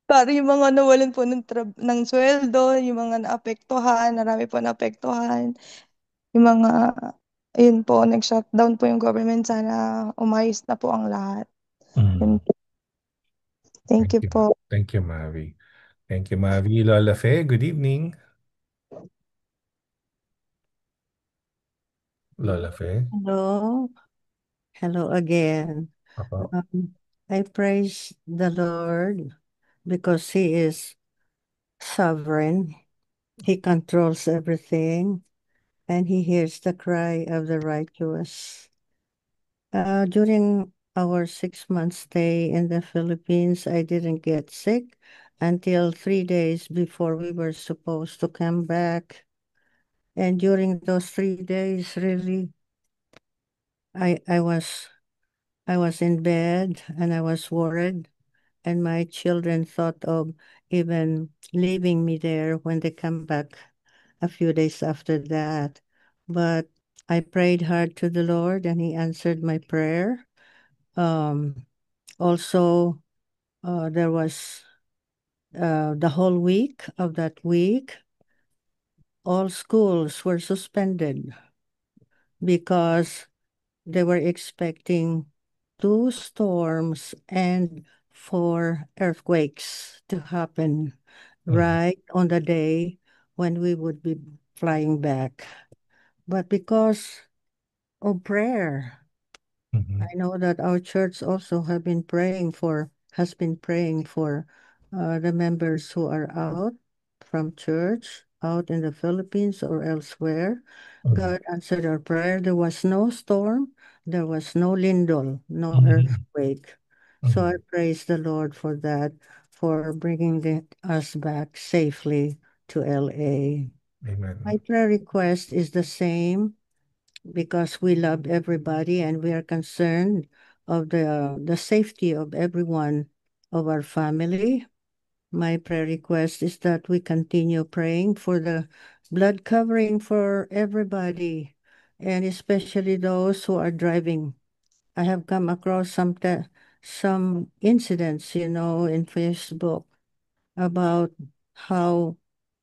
Speaker 8: Para yung mga nawalan po ng sweldo, yung mga naapektuhan, marami po naapektuhan, yung mga, ayun po, nag-shutdown po yung government, sana umayos na po ang lahat. Yun po. Thank you po.
Speaker 1: Thank you, Mavi. Thank you, Mavi. Lola Fe, good evening. Lola Fe.
Speaker 10: Hello. Hello again.
Speaker 1: Apo.
Speaker 10: I praise the Lord because He is sovereign. He controls everything and He hears the cry of the righteous. During our 6 month stay in the Philippines, I didn't get sick until 3 days before we were supposed to come back. And during those 3 days, really, I was in bed and I was worried, and my children thought of even leaving me there when they come back a few days after that. But I prayed hard to the Lord and He answered my prayer. Also, there was the whole week of that week, all schools were suspended because they were expecting 2 storms and 4 earthquakes to happen right on the day when we would be flying back. But because of prayer, I know that our church also has been praying for the members who are out from church, out in the Philippines or elsewhere. God answered our prayer. There was no storm, there was no lindol, no earthquake. So I praise the Lord for that, for bringing us back safely to LA.
Speaker 1: Amen.
Speaker 10: My prayer request is the same because we love everybody and we are concerned of the safety of everyone of our family. My prayer request is that we continue praying for the blood covering for everybody, and especially those who are driving. I have come across some incidents, in Facebook about how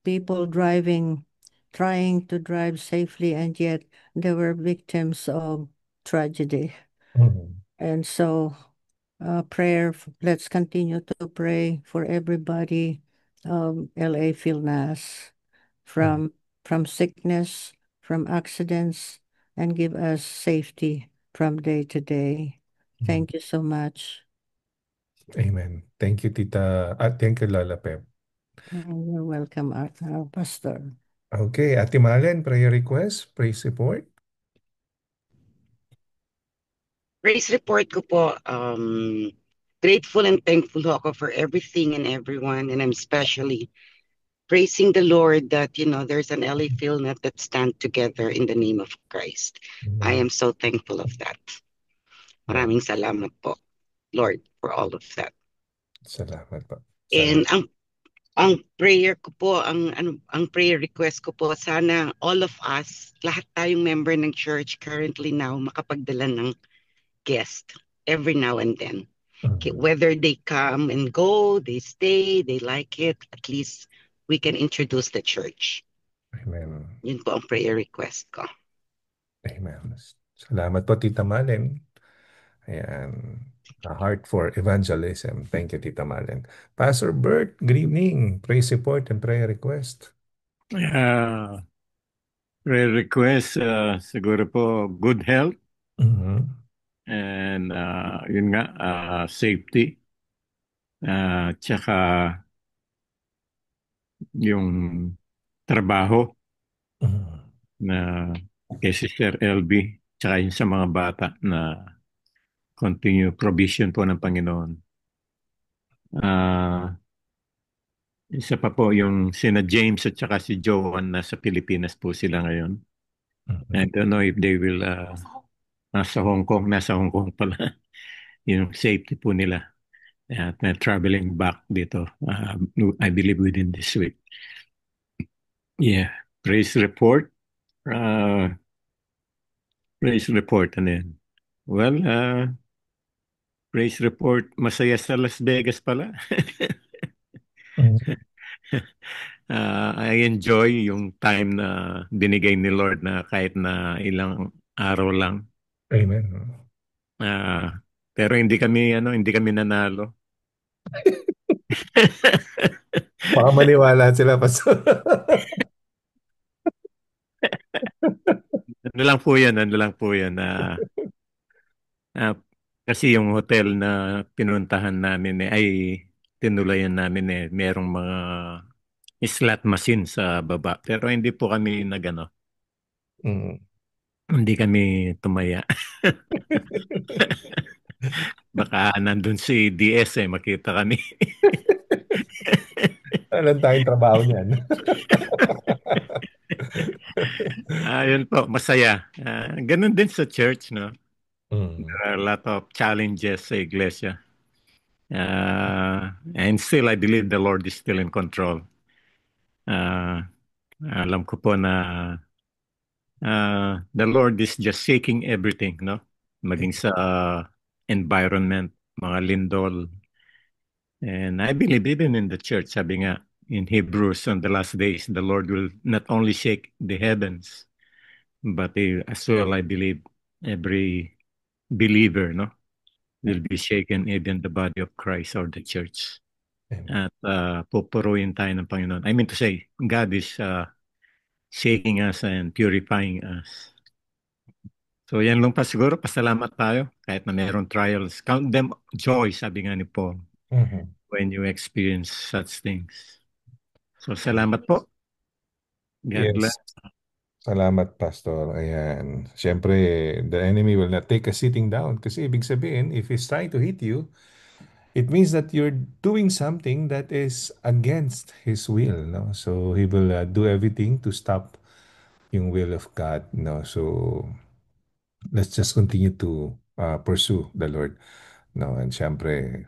Speaker 10: people trying to drive safely, and yet they were victims of tragedy. And so, let's continue to pray for everybody, LA Philnas, from sickness, from accidents, and give us safety from day to day. Thank you so much.
Speaker 1: Amen. Thank you, Tita. Thank you, Lola Pep.
Speaker 10: You're welcome, Pastor.
Speaker 1: Okay, Ate Malen, prayer request, praise report.
Speaker 16: Praise report ko po, grateful and thankful ako for everything and everyone, and I'm especially praising the Lord that, there's an LA PhilNet that stand together in the name of Christ. I am so thankful of that. Maraming salamat po, Lord, for all of that.
Speaker 1: Salamat po.
Speaker 16: And ang prayer ko po, ang prayer request ko po, sana all of us, lahat tayong member ng church currently now, makapagdala ng guest every now and then. Whether they come and go, they stay, they like it, at least we can introduce the church.
Speaker 1: Amen.
Speaker 16: Yun po ang prayer request ko.
Speaker 1: Amen. Salamat po, Tita Malen. Ayan. A heart for evangelism. Thank you, Tita Malen. Pastor Bert, good evening. Praise report and prayer request.
Speaker 14: Prayer request, siguro po good health. And yun nga, safety. Tsaka yung trabaho na kay Sister LB, tsaka yung sa mga bata na continue provision po ng Panginoon. Isa pa po yung sina James at saka si Joan, nasa Pilipinas po sila ngayon. I don't know if they will nasa Hong Kong pala yung safety po nila at traveling back dito, I believe within this week. Yeah, praise report. Praise report, ano yan? Well, praise report, masaya sa Las Vegas pala. I enjoy yung time na binigay ni Lord na kahit na ilang araw lang.
Speaker 1: Amen.
Speaker 14: Pero hindi kami nanalo.
Speaker 1: Baka maniwala sila, Pastor.
Speaker 14: Ano lang po yan, ano lang po yan. Ah, kasi yung hotel na pinuntahan namin ay tinulayan namin merong mga slot machine sa baba. Pero hindi po kami nagano,
Speaker 1: Mm.
Speaker 14: hindi kami tumaya. Baka nandun si DS makita kami.
Speaker 1: Alam tayong trabaho niyan.
Speaker 14: Yun po, masaya. Ganun din sa church, no?
Speaker 1: Mm.
Speaker 14: There are a lot of challenges sa iglesia. And still, I believe the Lord is still in control. Uh, Alam ko po na the Lord is just shaking everything, no? Maging sa environment, mga lindol. And I believe even in the church, sabi nga, in Hebrews, on the last days, the Lord will not only shake the heavens, but as well, I believe, every believer, no? Will be shaken, even the body of Christ or the church. At pupuruin tayo ng Panginoon. I mean to say, God is shaking us and purifying us. So yan lang pa siguro, pasalamat tayo kahit na mayroong trials. Count them joy, sabi nga ni Paul,
Speaker 1: Mhm.
Speaker 14: when you experience such things. So salamat po. God bless.
Speaker 1: Yes. Salamat, Pastor. Ayan. Siyempre, the enemy will not take a sitting down. Kasi ibig sabihin, if he's trying to hit you, it means that you're doing something that is against his will. No? So, he will do everything to stop yung will of God. No? So, let's just continue to pursue the Lord. No? And siyempre,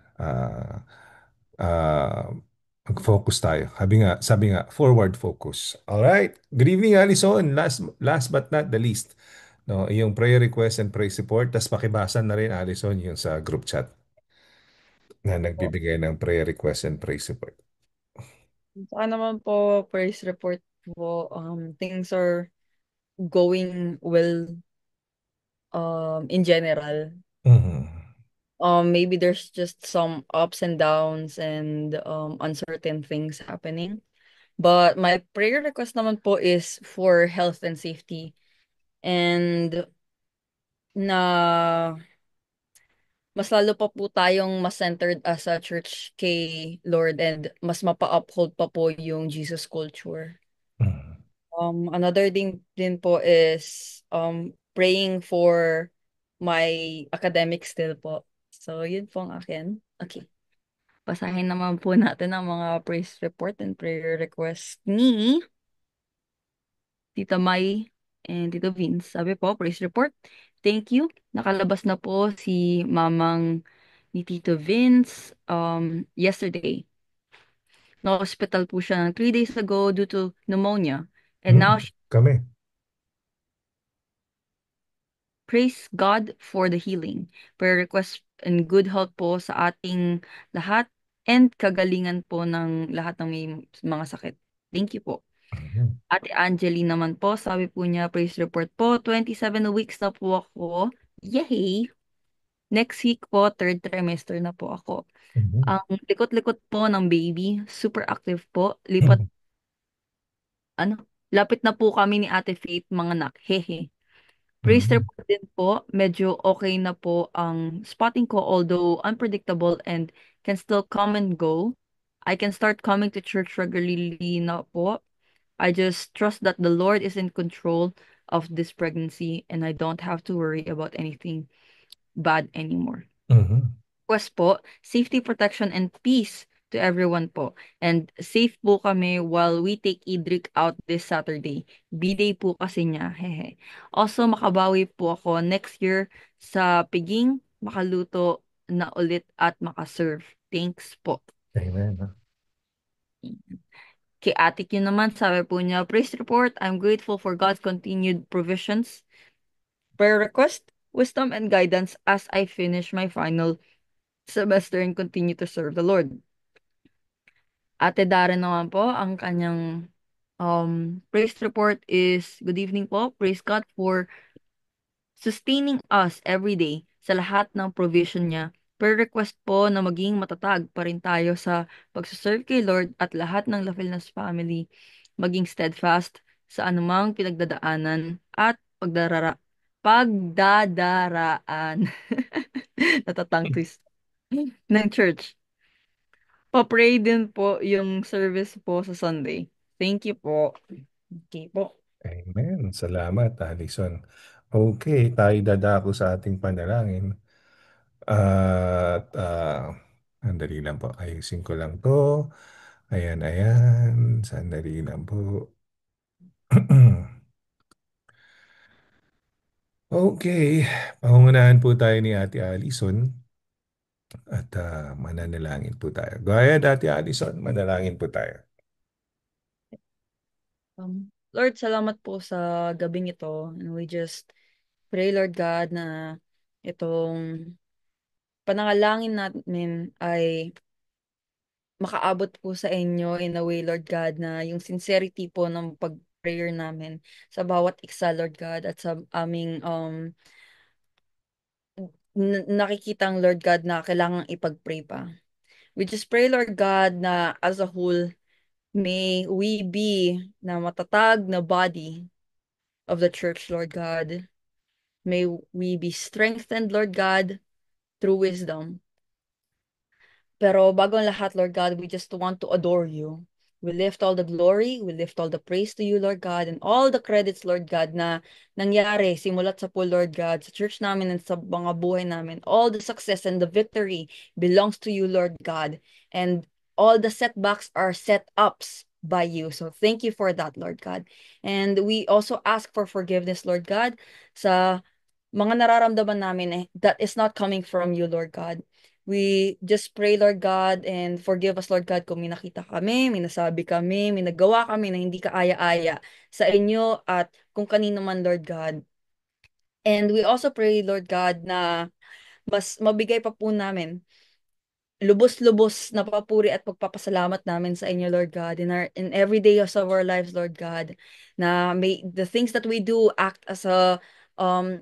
Speaker 1: mag-focus tayo. Sabi nga, forward focus. All right. Good evening, Alison. Last but not the least, no, yung prayer request and praise report, tas pakibasa na rin, Alison, yung sa group chat na nagbibigay ng prayer request and praise report.
Speaker 2: Saka naman po, praise report po, things are going well in general.
Speaker 1: Mhm.
Speaker 2: Maybe there's just some ups and downs and uncertain things happening. But my prayer request naman po is for health and safety. And na mas lalo pa po tayong mas centered as a church kay Lord and mas mapa-uphold pa po yung Jesus culture. Another thing din po is praying for my academics still po. So, yun po ang akin. Okay. Basahin naman po natin ang mga praise report and prayer request ni Tita Mai and Tito Vince. Sabi po, praise report. Thank you. Nakalabas na po si mamang ni Tito Vince yesterday. Na-hospital po siya ng 3 days ago due to pneumonia. And now,
Speaker 1: Kami.
Speaker 2: praise God for the healing. Prayer request and good health po sa ating lahat and kagalingan po ng lahat ng may mga sakit. Thank you po. Ate Angeli naman po, sabi po niya, praise report po, 27 weeks na po ako. Yay! Next week po, third trimester na po ako. Ang likot-likot po ng baby, super active po. Lapit na po kami ni Ate Faith, mga anak. Hehe. Praise report din po, medyo okay na po ang spotting ko although unpredictable and can still come and go. I can start coming to church regularly na po. I just trust that the Lord is in control of this pregnancy and I don't have to worry about anything bad anymore. Request po, safety, protection, and peace to everyone po. And safe po kami while we take Idrik out this Saturday. B-day po kasi niya. Hehe. Also, makabawi po ako next year sa piging, makaluto na ulit at makaserve. Thanks po.
Speaker 1: Amen.
Speaker 2: Kay Ate Q naman, sabi po niya, praise report, I'm grateful for God's continued provisions. Prayer request, wisdom and guidance as I finish my final semester and continue to serve the Lord. Ate Darren naman po, ang kanyang praise report is, good evening po, praise God for sustaining us every day sa lahat ng provision niya prayer request po na maging matatag pa rin tayo sa pagsaserve kay Lord at lahat ng La Filnas family maging steadfast sa anumang pinagdadaanan at pagdadaraan natatang twist ng church. Pa-pray din po yung service po sa Sunday. Thank you po. Okay po.
Speaker 1: Amen. Salamat, Alison. Okay, tayo dadako sa ating panalangin. At sandali lang po. Ayusin ko lang to. Ayan, ayan. Sandali lang po. Okay. Pangungunahan po tayo ni Ate Alison. At mananalangin po tayo. Go ahead, Ate Alison. Manalangin po tayo.
Speaker 2: Lord, salamat po sa gabing ito. And we just pray, Lord God, na itong panangalangin namin ay makaabot po sa inyo in a way, Lord God, na yung sincerity po ng pag-prayer namin sa bawat isa, Lord God, at sa aming nakikitang, Lord God, na kailangang ipag-pray pa. We just pray, Lord God, na as a whole, may we be na matatag na body of the church, Lord God. May we be strengthened, Lord God, through wisdom. Pero bago ang lahat, Lord God, we just want to adore you. We lift all the glory, we lift all the praise to you, Lord God, and all the credits, Lord God, na nangyari simulat sa pool, Lord God, sa church namin and sa mga buhay namin. All the success and the victory belongs to you, Lord God. And all the setbacks are set ups by you. So thank you for that, Lord God. And we also ask for forgiveness, Lord God, sa mga nararamdaman namin that is not coming from you, Lord God. We just pray, Lord God, and forgive us, Lord God, kung may nakita kami, may nasabi kami, may nagawa kami na hindi kaaya-aya sa inyo at kung kanino man, Lord God. And we also pray, Lord God, na mas mabigay pa po namin lubos-lubos na papuri at pagpapasalamat namin sa inyo, Lord God, in every day of our lives, Lord God, na may the things that we do act as a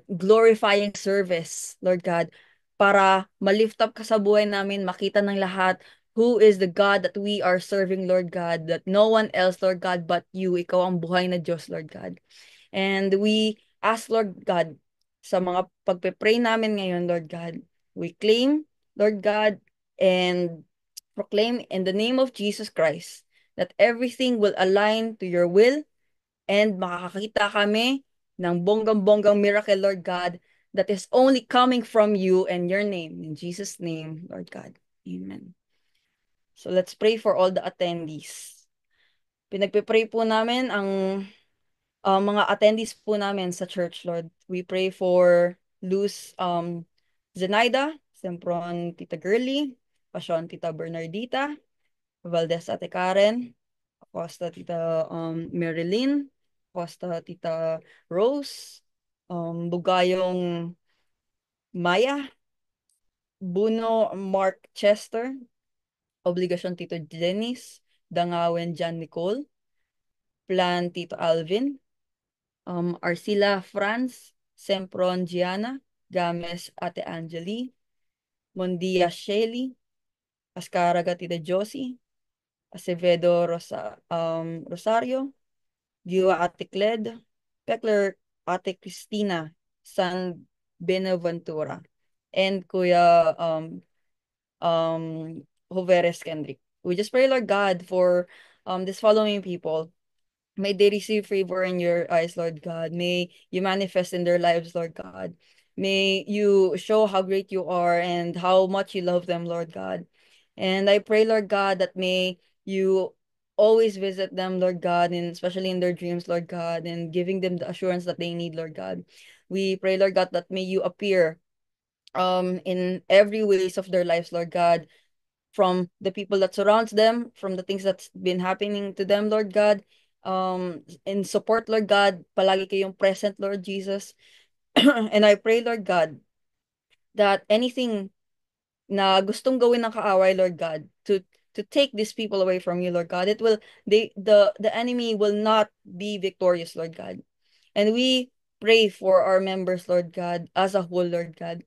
Speaker 2: glorifying service, Lord God, para malift up ka sa buhay namin, makita ng lahat who is the God that we are serving, Lord God, that no one else, Lord God, but you. Ikaw ang buhay na Diyos, Lord God. And we ask, Lord God, sa mga pagpe-pray namin ngayon, Lord God, we claim, Lord God, and proclaim in the name of Jesus Christ that everything will align to your will and makakakita kami ng bonggang-bonggang miracle, Lord God, that is only coming from you and your name. In Jesus' name, Lord God. Amen. So let's pray for all the attendees. Pinagpipray po namin ang mga attendees po namin sa church, Lord. We pray for Luz Zenaida, Sempron Tita Girly, Passion Tita Bernardita, Valdez Ate Karen, Acosta Tita Marilyn, Acosta Tita Rose, Bugayong Maya, Buno Mark Chester, Obligasyon Tito Dennis, Dangawen Jan Nicole, Plan Tito Alvin, Arcila Franz, Sempron Gianna, Games Ate Angeli, Mondia Shelly, Ascaraga Tita Josie, Acevedo Rosario, Giwa Ate Cled, Peckler Ate Cristina, San Benaventura, and Kuya Joveres Kendrick. We just pray, Lord God, for this following people. May they receive favor in your eyes, Lord God. May you manifest in their lives, Lord God. May you show how great you are and how much you love them, Lord God. And I pray, Lord God, that may you always visit them, Lord God, and especially in their dreams, Lord God, and giving them the assurance that they need, Lord God. We pray, Lord God, that may you appear in every ways of their lives, Lord God, from the people that surrounds them, from the things that's been happening to them, Lord God. In support, Lord God, palagi kayong present, Lord Jesus. And I pray, Lord God, that anything na gustong gawin ng kaaway, Lord God, to take these people away from you, Lord God, the enemy will not be victorious, Lord God. And we pray for our members, Lord God, as a whole, Lord God,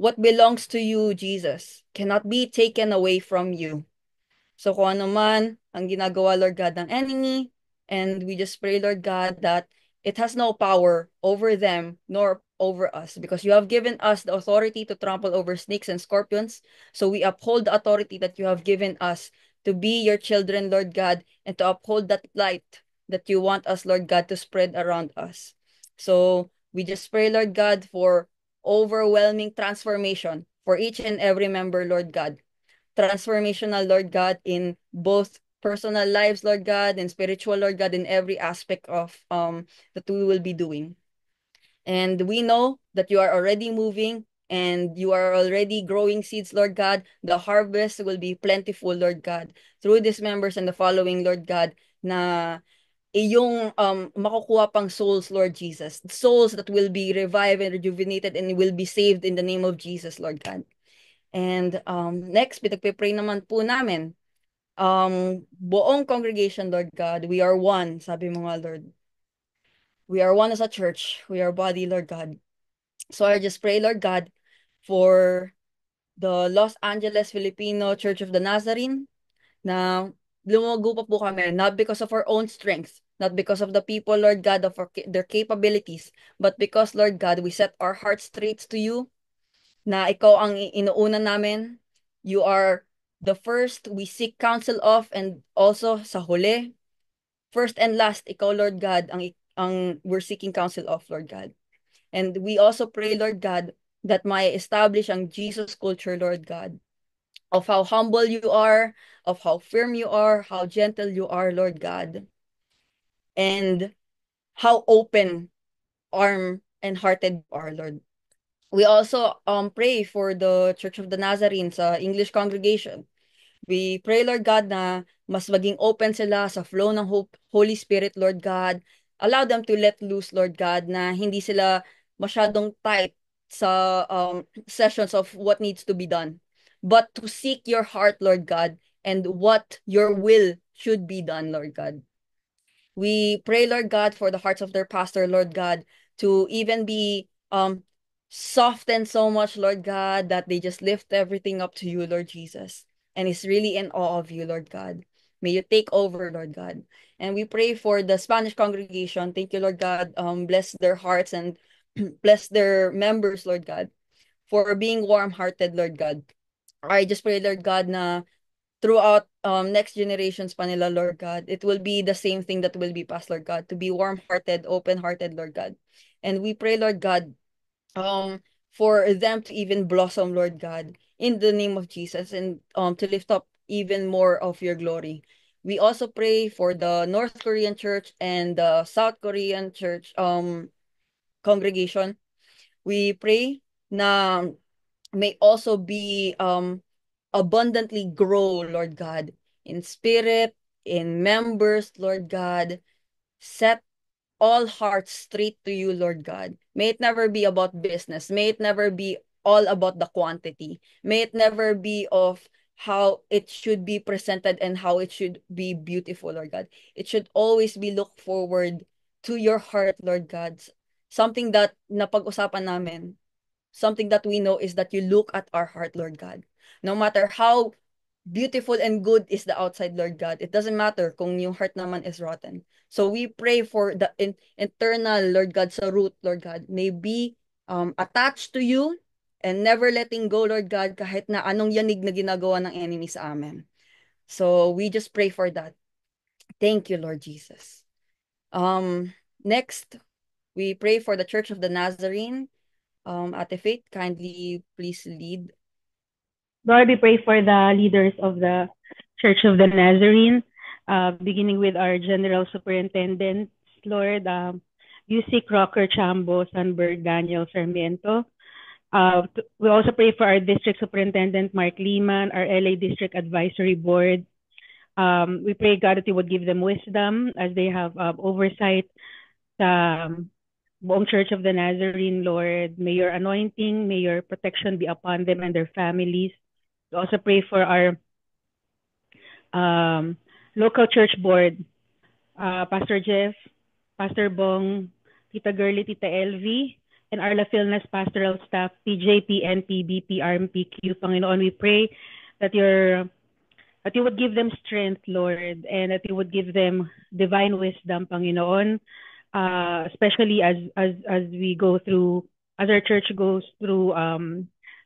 Speaker 2: what belongs to you, Jesus, cannot be taken away from you. So kung ano man ang ginagawa, Lord God, ng enemy, and we just pray, Lord God, that it has no power over them nor over us, because you have given us the authority to trample over snakes and scorpions. So we uphold the authority that you have given us to be your children, Lord God, and to uphold that light that you want us, Lord God, to spread around us. So we just pray, Lord God, for overwhelming transformation for each and every member, Lord God. Transformational, Lord God, in both personal lives, Lord God, and spiritual, Lord God, in every aspect of that we will be doing. And we know that you are already moving and you are already growing seeds, Lord God. The harvest will be plentiful, Lord God, through these members and the following, Lord God, na iyong makukuha pang souls, Lord Jesus. Souls that will be revived and rejuvenated and will be saved in the name of Jesus, Lord God. And next, pinagpipray naman po namin, buong congregation, Lord God, we are one, sabi mo nga, Lord. We are one as a church. We are body, Lord God. So I just pray, Lord God, for the Los Angeles Filipino Church of the Nazarene, na lumago pa po kami, not because of our own strength, not because of the people, Lord God, of their capabilities, but because, Lord God, we set our hearts straight to you, na ikaw ang inuuna namin. You are the first we seek counsel of, and also sa huli, first and last, ikaw, Lord God, ang we're seeking counsel of, Lord God. And we also pray, Lord God, that may establish ang Jesus culture, Lord God, of how humble you are, of how firm you are, how gentle you are, Lord God, and how open arm and hearted you are, Lord. We also pray for the Church of the Nazarene sa English congregation. We pray, Lord God, na mas maging open sila sa flow ng Holy Spirit, Lord God. Allow them to let loose, Lord God, na hindi sila masyadong tight sa sessions of what needs to be done, but to seek your heart, Lord God, and what your will should be done, Lord God. We pray, Lord God, for the hearts of their pastor, Lord God, to even be softened so much, Lord God, that they just lift everything up to you, Lord Jesus, and is really in awe of you, Lord God. May you take over, Lord God. And we pray for the Spanish congregation. Thank you, Lord God. Bless their hearts and bless their members, Lord God, for being warm-hearted, Lord God. I just pray, Lord God, na throughout next generations pa nila, Lord God, it will be the same thing that will be passed, Lord God, to be warm-hearted, open-hearted, Lord God. And we pray, Lord God, for them to even blossom, Lord God, in the name of Jesus, and to lift up even more of your glory. We also pray for the North Korean church and the South Korean church congregation. We pray na may also be abundantly grow, Lord God, in spirit, in members, Lord God. Set all hearts straight to you, Lord God. May it never be about business. May it never be all about the quantity. May it never be of how it should be presented and how it should be beautiful, Lord God. It should always be look forward to your heart, Lord God. Something that napag-usapan namin, something that we know is that you look at our heart, Lord God. No matter how beautiful and good is the outside, Lord God, it doesn't matter kung yung heart naman is rotten. So we pray for the internal, Lord God, sa root, Lord God, may be attached to you and never letting go, Lord God, kahit na anong yanig na ginagawa ng enemy sa amin. So we just pray for that. Thank you, Lord Jesus. Next, we pray for the Church of the Nazarene. Ate Faith, kindly please lead.
Speaker 3: Lord, we pray for the leaders of the Church of the Nazarene, beginning with our General Superintendent, Lord, Yusik Rocker Chambo, Sunberg Daniel Sarmiento. We also pray for our District Superintendent, Mark Lehman, our LA District Advisory Board. We pray, God, that you would give them wisdom as they have oversight sa buong Church of the Nazarene, Lord. May your anointing, may your protection be upon them and their families. We also pray for our local church board, Pastor Jeff, Pastor Bong, Tita Girly, Tita Elvie, and Arla Filnas pastoral staff, PJP, NPB, PRMPQ. Panginoon, we pray that you would give them strength, Lord, and that you would give them divine wisdom, Panginoon, especially as we go through, as our church goes through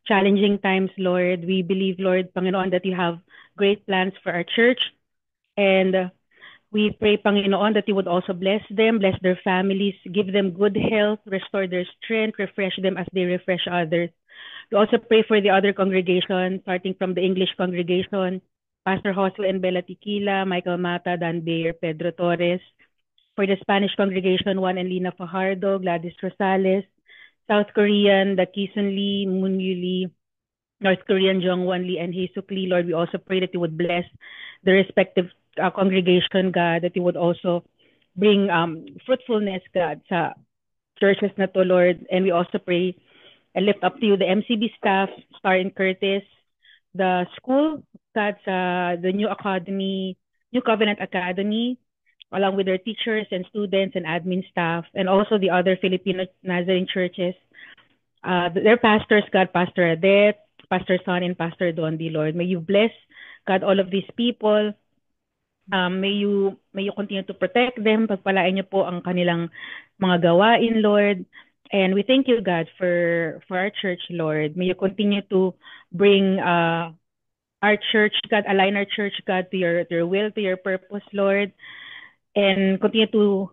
Speaker 3: challenging times, Lord. We believe, Lord, Panginoon, that you have great plans for our church, and we pray, Panginoon, that you would also bless them, bless their families, give them good health, restore their strength, refresh them as they refresh others. We also pray for the other congregation, starting from the English congregation, Pastor Josue and Bella Tequila, Michael Mata, Dan Bayer, Pedro Torres. For the Spanish congregation, Juan and Lina Fajardo, Gladys Rosales. South Korean, the Kison Lee, Moon Yu Lee. North Korean, Jongwon Lee and Heesuk Lee. Lord, we also pray that you would bless the respective congregation, God, that you would also bring fruitfulness, God, sa churches na to, Lord. And we also pray and lift up to you the MCB staff, Star and Curtis, the school, God, the New Academy, New Covenant Academy, along with their teachers and students and admin staff, and also the other Filipino Nazarene churches. Their pastors, God, Pastor Adet, Pastor Son, and Pastor Dondi, Lord. May you bless, God, all of these people. May you continue to protect them. Pagpalain niyo po ang kanilang mga gawain, Lord. And we thank you, God, for our church, Lord. May you continue to bring our church, God, align our church, God, to your will, to your purpose, Lord. And continue to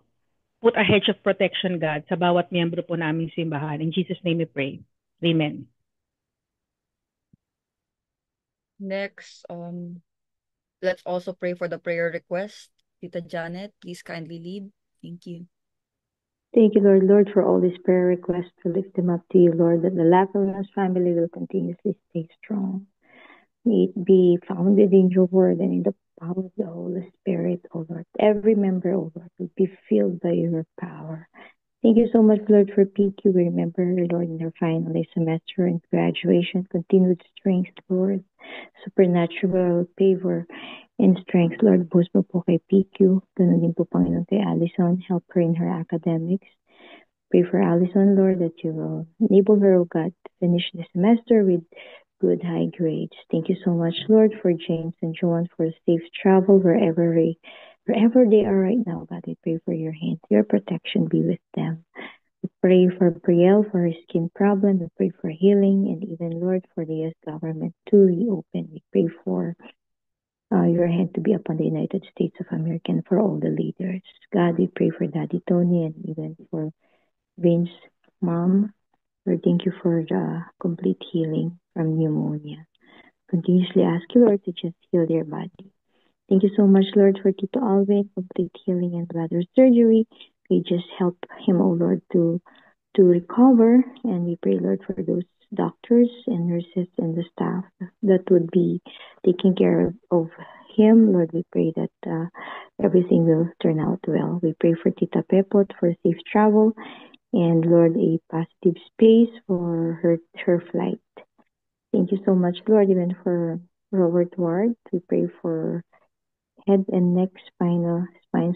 Speaker 3: put a hedge of protection, God, sa bawat miyembro po naming simbahan. In Jesus' name we pray. Amen.
Speaker 2: Next, let's also pray for the prayer request. Tita Janet, please kindly lead. Thank you.
Speaker 12: Thank you, Lord. Lord, for all these prayer requests, to lift them up to you, Lord, that the Lacamas family will continuously stay strong. May it be founded in your word and in the power of the Holy Spirit, O Lord. Every member, O Lord, will be filled by your power. Thank you so much, Lord, for PQ. We remember, Lord, in their final semester and graduation, continued strength, Lord, supernatural favor and strength, Lord. Boost mo po kay PQ. Ganun din po, Panginoon, kay Allison. Help her in her academics. Pray for Allison, Lord, that you will enable her, oh God, to finish the semester with good high grades. Thank you so much, Lord, for James and Joan, for safe travel wherever they are right now, God. We pray for your hand, your protection be with them. We pray for Priel for her skin problem. We pray for healing, and even, Lord, for the U.S. government to reopen. We pray for your hand to be upon the United States of America and for all the leaders. God, we pray for Daddy Tony and even for Vince's mom. Lord, thank you for the complete healing from pneumonia. Continuously ask you, Lord, to just heal their body. Thank you so much, Lord, for Tito Alvin, complete healing and bladder surgery. We just help him, oh Lord, to recover. And we pray, Lord, for those doctors and nurses and the staff that would be taking care of him. Lord, we pray that everything will turn out well. We pray for Tita Pepot for safe travel and, Lord, a positive space for her flight. Thank you so much, Lord, even for Robert Ward. We pray for head and neck spine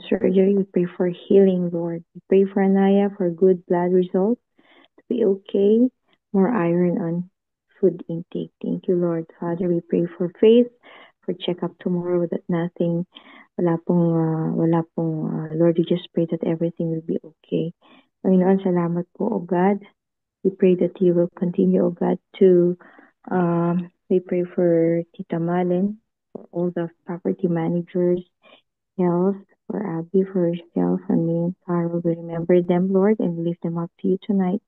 Speaker 12: surgery. We pray for healing, Lord. We pray for Anaya for good blood results to be okay. More iron on food intake. Thank you, Lord. Father, we pray for Faith for checkup tomorrow that nothing, wala pong, Lord, we just pray that everything will be okay. Panginoon, salamat po, O God. We pray that you will continue, O God, to, we pray for Tita Malen, for all the property managers, health, for Abby, for herself, and me and Carol. We remember them, Lord, and lift them up to you tonight.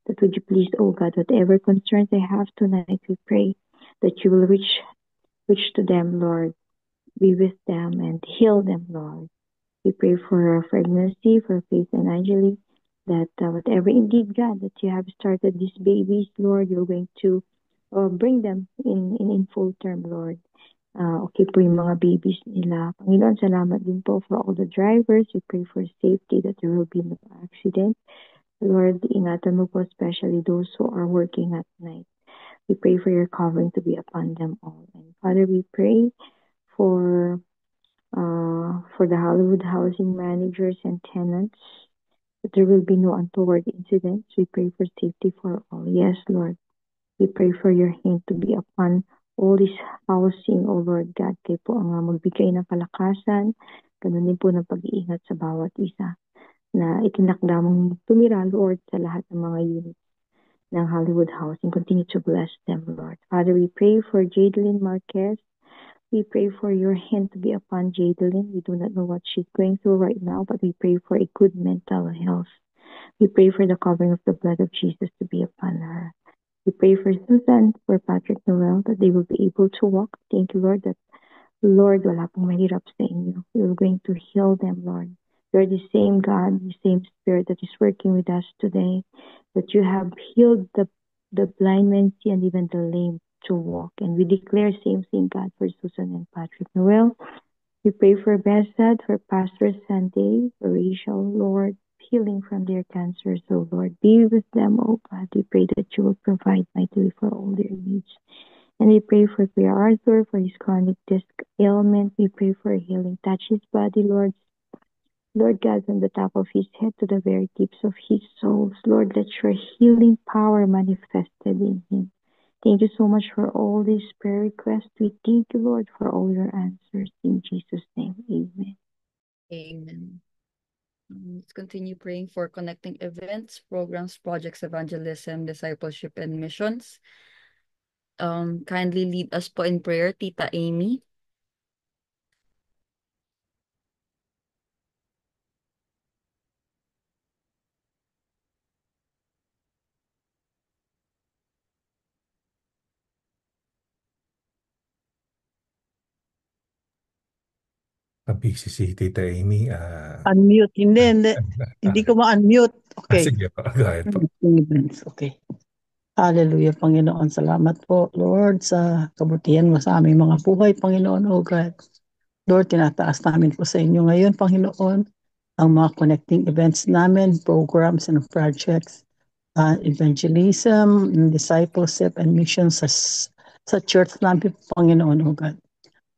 Speaker 12: That would you please, oh God, whatever concerns they have tonight, we pray that you will reach to them, Lord. Be with them and heal them, Lord. We pray for our pregnancy, for Faith and Angeli, that whatever indeed, God, that you have started these babies, Lord, you're going to bring them in full term, Lord. Okay po yung mga babies nila. Panginoon, salamat din po for all the drivers. We pray for safety, that there will be no accident. Lord, ingatan mo po especially those who are working at night. We pray for your covering to be upon them all. And Father, we pray for the Hollywood housing managers and tenants. that there will be no untoward incidents. We pray for safety for all. Yes, Lord. We pray for your hand to be upon all this housing, O Lord God. Kayo po ang magbigay ng kalakasan, ganun din po ng pag-iingat sa bawat isa na itinakda mong tumira, Lord, sa lahat ng mga units ng Hollywood Housing. Continue to bless them, Lord. Father, we pray for Jadeline Marquez. We pray for your hand to be upon Jadeline. We do not know what she's going through right now, but we pray for a good mental health. We pray for the covering of the blood of Jesus to be upon her. We pray for Susan, for Patrick Noel, that they will be able to walk. Thank you, Lord, that, Lord, wala pong mahirap sa inyo. You're going to heal them, Lord. You're the same God, the same Spirit that is working with us today, that you have healed the blind men see and even the lame to walk. And we declare same thing, God, for Susan and Patrick Noel. We pray for Besad, for Pastor Sunday, for Rachel, Lord, healing from their cancers, oh Lord. Be with them, oh God. We pray that you will provide mightily for all their needs. And we pray for Kuya Arthur, for his chronic disc ailment. We pray for a healing. Touch his body, Lord. Lord God, from the top of his head to the very tips of his soles. Lord, let your healing power manifested in him. Thank you so much for all these prayer requests. We thank you, Lord, for all your answers. In Jesus' name, amen.
Speaker 2: Amen. Let's continue praying for connecting events, programs, projects, evangelism, discipleship, and missions. Kindly lead us po in prayer, Tita Amy.
Speaker 1: Busy si Tita Amy.
Speaker 9: Unmute. Hindi. Hindi ko ma-unmute. Okay.
Speaker 1: Sige po. Go ahead po.
Speaker 9: Okay. Hallelujah, Panginoon. Salamat po, Lord, sa kabutihan mo sa aming mga buhay, Panginoon, oh God. Lord, tinataas namin po sa inyo ngayon, Panginoon, ang mga connecting events namin, programs and projects, evangelism, discipleship, and missions sa church namin, Panginoon, oh God.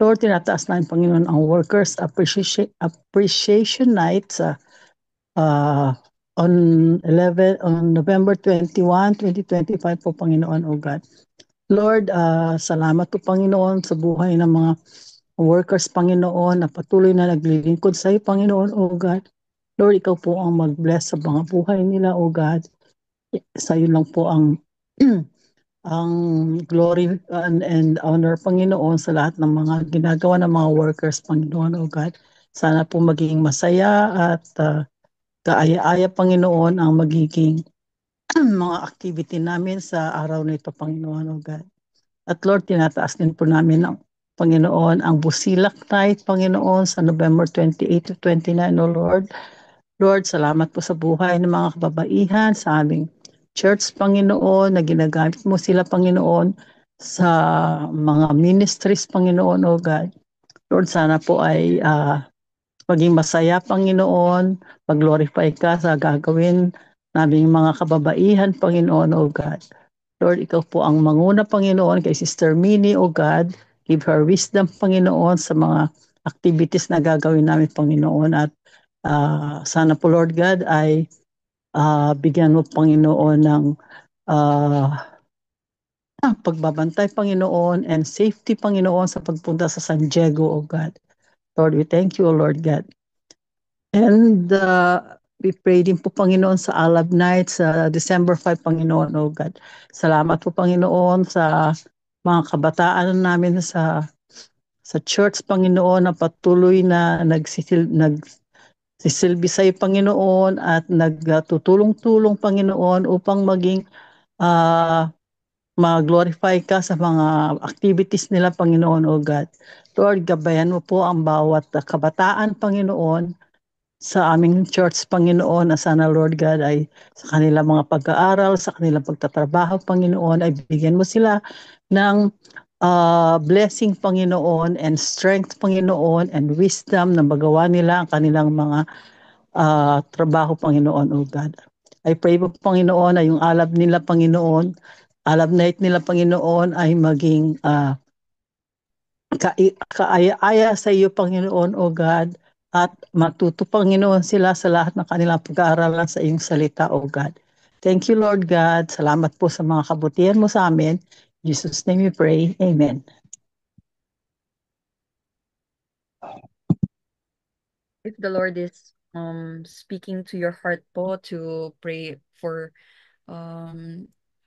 Speaker 9: Lord, tinataas namin, Panginoon, ang Workers Appreciation Night sa on November 21, 2025 po, Panginoon, oh God. Lord, salamat po, Panginoon, sa buhay ng mga workers, Panginoon, na patuloy na naglilingkod sa iyo, Panginoon, oh God. Lord, ikaw po ang mag-bless sa mga buhay nila, oh God. Sa iyo lang po ang ang glory and honor, Panginoon, sa lahat ng mga ginagawa ng mga workers, Panginoon, oh God. Sana po maging masaya at kaaya-aya, Panginoon, ang magiging mga activity namin sa araw nito, Panginoon, oh God. At Lord, tinataas din po namin ang Panginoon, ang Busilak Night, Panginoon, sa November 28 to 29, oh Lord. Lord, salamat po sa buhay ng mga kababaihan sa aming church, Panginoon, na ginagamit mo sila, Panginoon, sa mga ministries, Panginoon, oh God. Lord, sana po ay maging masaya, Panginoon, mag-glorify ka sa gagawin naming mga kababaihan, Panginoon, oh God. Lord, ikaw po ang manguna, Panginoon, kay Sister Minnie, oh God. Give her wisdom, Panginoon, sa mga activities na gagawin namin, Panginoon. At sana po, Lord God, ay bigyan mo, Panginoon, ng pagbabantay, Panginoon, and safety, Panginoon, sa pagpunta sa San Diego, oh God. Lord, we thank you, oh Lord God. And we pray din po, Panginoon, sa Alab Night sa December 5, Panginoon, oh God. Salamat po, Panginoon, sa mga kabataan namin sa church, Panginoon, na patuloy na nagsisilbi sa iyo, Panginoon, at nagtutulong-tulong, Panginoon, upang maging mag-glorify ka sa mga activities nila, Panginoon, oh God. Lord, gabayan mo po ang bawat kabataan, Panginoon, sa aming church, Panginoon, na sana, Lord God, ay sa kanilang mga pag-aaral, sa kanilang pagtatrabaho, Panginoon, ay bigyan mo sila ng blessing, Panginoon, and strength, Panginoon, and wisdom na magawa nila ang kanilang mga trabaho, Panginoon, oh God. I pray po, Panginoon, na yung alab nila, Panginoon, alab night nila, Panginoon, ay maging kaaya-aya sa iyo, Panginoon, oh God, at matuto, Panginoon, sila sa lahat ng kanilang pag-aaralan sa iyong salita, O God. Thank you, Lord God. Salamat po sa mga kabutihan mo sa amin. In Jesus' name we pray. Amen.
Speaker 2: If the Lord is speaking to your heart po to pray for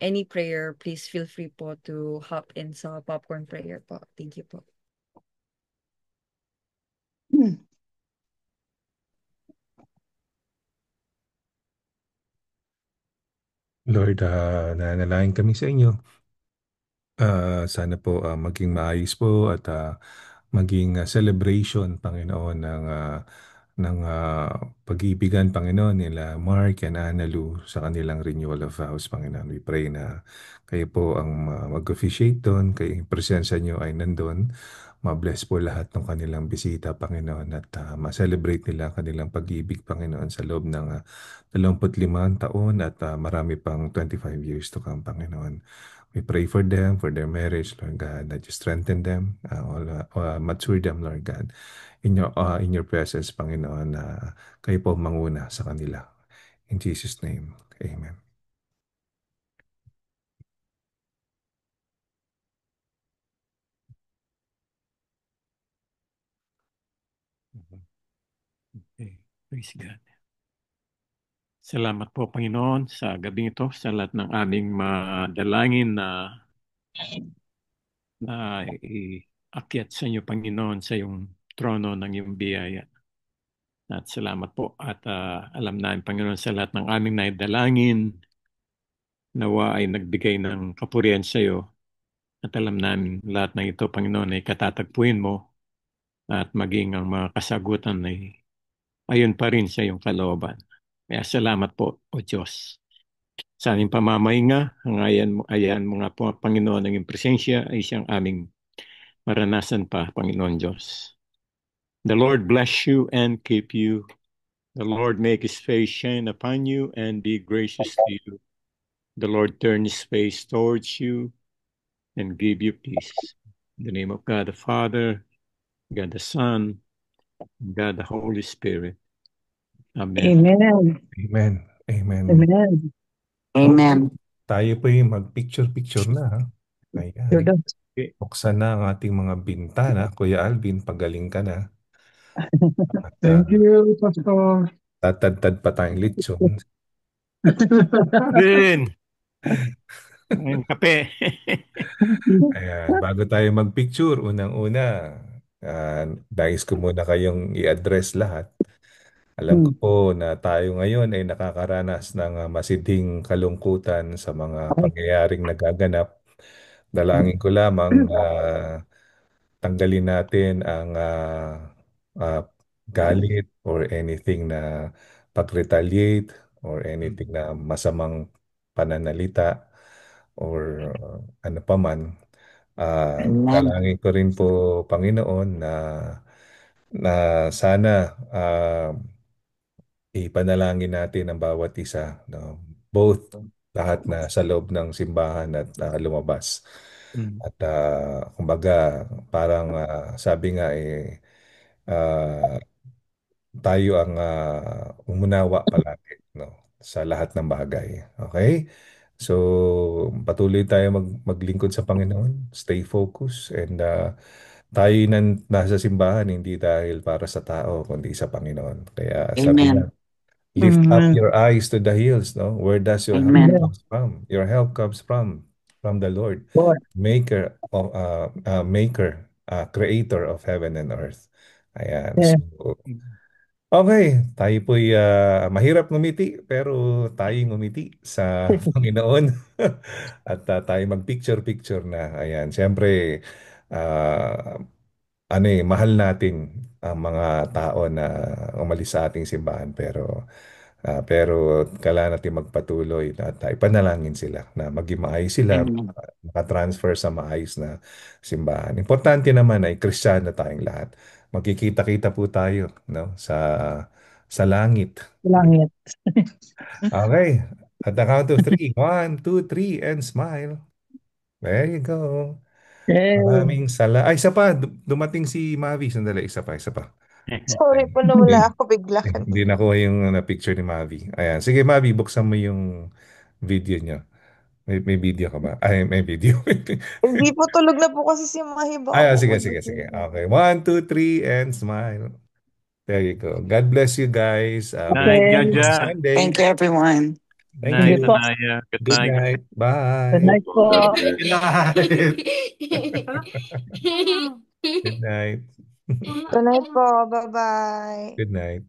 Speaker 2: any prayer, please feel free po to hop in sa popcorn prayer po. Thank you po.
Speaker 1: Lord, nanalangin kami sa inyo. Sana po maging maayos po at maging celebration, Panginoon, ng pag-ibigan, Panginoon, nila Mark and Analu sa kanilang renewal of vows, Panginoon. We pray na kayo po ang mag-officiate doon, kayo yung presensya nyo ay nandun. Ma-bless po lahat ng kanilang bisita, Panginoon, at ma-celebrate nila ang kanilang pag-ibig, Panginoon, sa loob ng 25 taon at marami pang 25 years to come, Panginoon. We pray for them, for their marriage, Lord God, that you strengthen them, mature them, Lord God, in your presence, Panginoon, na kayo po manguna sa kanila. In Jesus' name, Amen.
Speaker 14: Okay. Praise God. Salamat po, Panginoon, sa gabing ito, sa lahat ng aming madalangin na iakyat sa inyo, Panginoon, sa iyong trono ng iyong biyaya. At salamat po. At alam namin, Panginoon, sa lahat ng aming naidalangin, nawa ay nagbigay ng kapurihan sa iyo. At alam namin, lahat ng ito, Panginoon, ay katatagpuin mo at maging ang mga kasagutan ay ayon pa rin sa iyong kalooban. Kaya salamat po, O Diyos. Sa aming pamamahinga, ang ayan mga po, Panginoon, ng iyong presensya ay siyang aming maranasan pa, Panginoon Diyos. The Lord bless you and keep you. The Lord make His face shine upon you and be gracious to you. The Lord turn His face towards you and give you peace. In the name of God the Father, God the Son, and God the Holy Spirit. Amen.
Speaker 9: Amen.
Speaker 1: Amen. Amen.
Speaker 9: Amen.
Speaker 11: Amen.
Speaker 1: Tayo po yung mag-picture-picture na. Ha? Ayan. Buksan na ang ating mga bintana. Kuya Alvin, pagaling ka na. At,
Speaker 9: Thank you, Pastor.
Speaker 1: tatad-tad pa tayong lechon.
Speaker 14: Din. Ang kape.
Speaker 1: Ayan, bago tayo mag-picture, unang-una, nais ko muna kayong i-address lahat. Alam ko po na tayo ngayon ay nakakaranas ng masidhing kalungkutan sa mga pangyayaring nagaganap. Dalangin ko lamang tanggalin natin ang ah, galit or anything na pag-retaliate or anything na masamang pananalita or ano pa man.
Speaker 11: Amen.
Speaker 1: Dalangin ko rin po, Panginoon, na sana ipanalangin natin ang bawat isa, no? Both lahat na sa loob ng simbahan at lumabas. At kumbaga, parang sabi nga ah, tayo ang umunawa palagi, no? Sa lahat ng bagay. Okay? So, patuloy tayo maglingkod sa Panginoon, stay focused, and tayo nasa simbahan hindi dahil para sa tao, kundi sa Panginoon. Kaya sabi nga,
Speaker 11: Amen.
Speaker 1: lift up your eyes to the hills, no? Where does your help
Speaker 11: Amen.
Speaker 1: comes from? Your help comes from the Lord,
Speaker 9: Lord.
Speaker 1: creator of heaven and earth. Ayan.
Speaker 9: Yeah.
Speaker 1: So, okay, tayo po'y mahirap ngumiti pero tayo ngumiti sa Panginoon at tayo mag-picture-picture na. Ayan, siyempre, ah, mahal natin ang mga tao na umalis sa ating simbahan pero kailangan natin magpatuloy at ipanalangin sila na maging maayos sila,
Speaker 11: Amen.
Speaker 1: makatransfer sa maayos na simbahan. Importante naman ay Kristiyano tayong lahat. Magkikita-kita po tayo, no, sa langit.
Speaker 9: Langit.
Speaker 1: Okay. At the count of three. 1, 2, 3, and smile. There you go.
Speaker 9: Yay.
Speaker 1: Maraming sala. Ay, isa pa. Dumating si Mavi. Sandali, isa pa.
Speaker 8: Sorry po, nawala ako bigla.
Speaker 1: Hindi nakuha yung picture ni Mavi. Ayan. Sige, Mavi, buksan mo yung video niyo. May video ka ba? Ay, may video.
Speaker 8: Hindi po, tulog na po kasi si Mahi. Baka
Speaker 1: Ay,
Speaker 8: po
Speaker 1: sige, sige, sige.
Speaker 8: magising.
Speaker 1: Okay. One, two, three, and smile. There you go. God bless you guys. We'll
Speaker 14: Night,
Speaker 1: see
Speaker 2: Okay.
Speaker 1: you next
Speaker 14: Jaja.
Speaker 1: Sunday.
Speaker 11: Thank you, everyone.
Speaker 1: Thank
Speaker 2: Sige
Speaker 14: Night,
Speaker 1: you.
Speaker 2: po.
Speaker 14: Anaya. Good
Speaker 1: Good
Speaker 14: night.
Speaker 1: night.
Speaker 2: Good
Speaker 1: Bye.
Speaker 2: night po.
Speaker 7: God bless.
Speaker 4: Good night.
Speaker 1: Good night.
Speaker 8: Good night po. Bye-bye.
Speaker 1: Good night.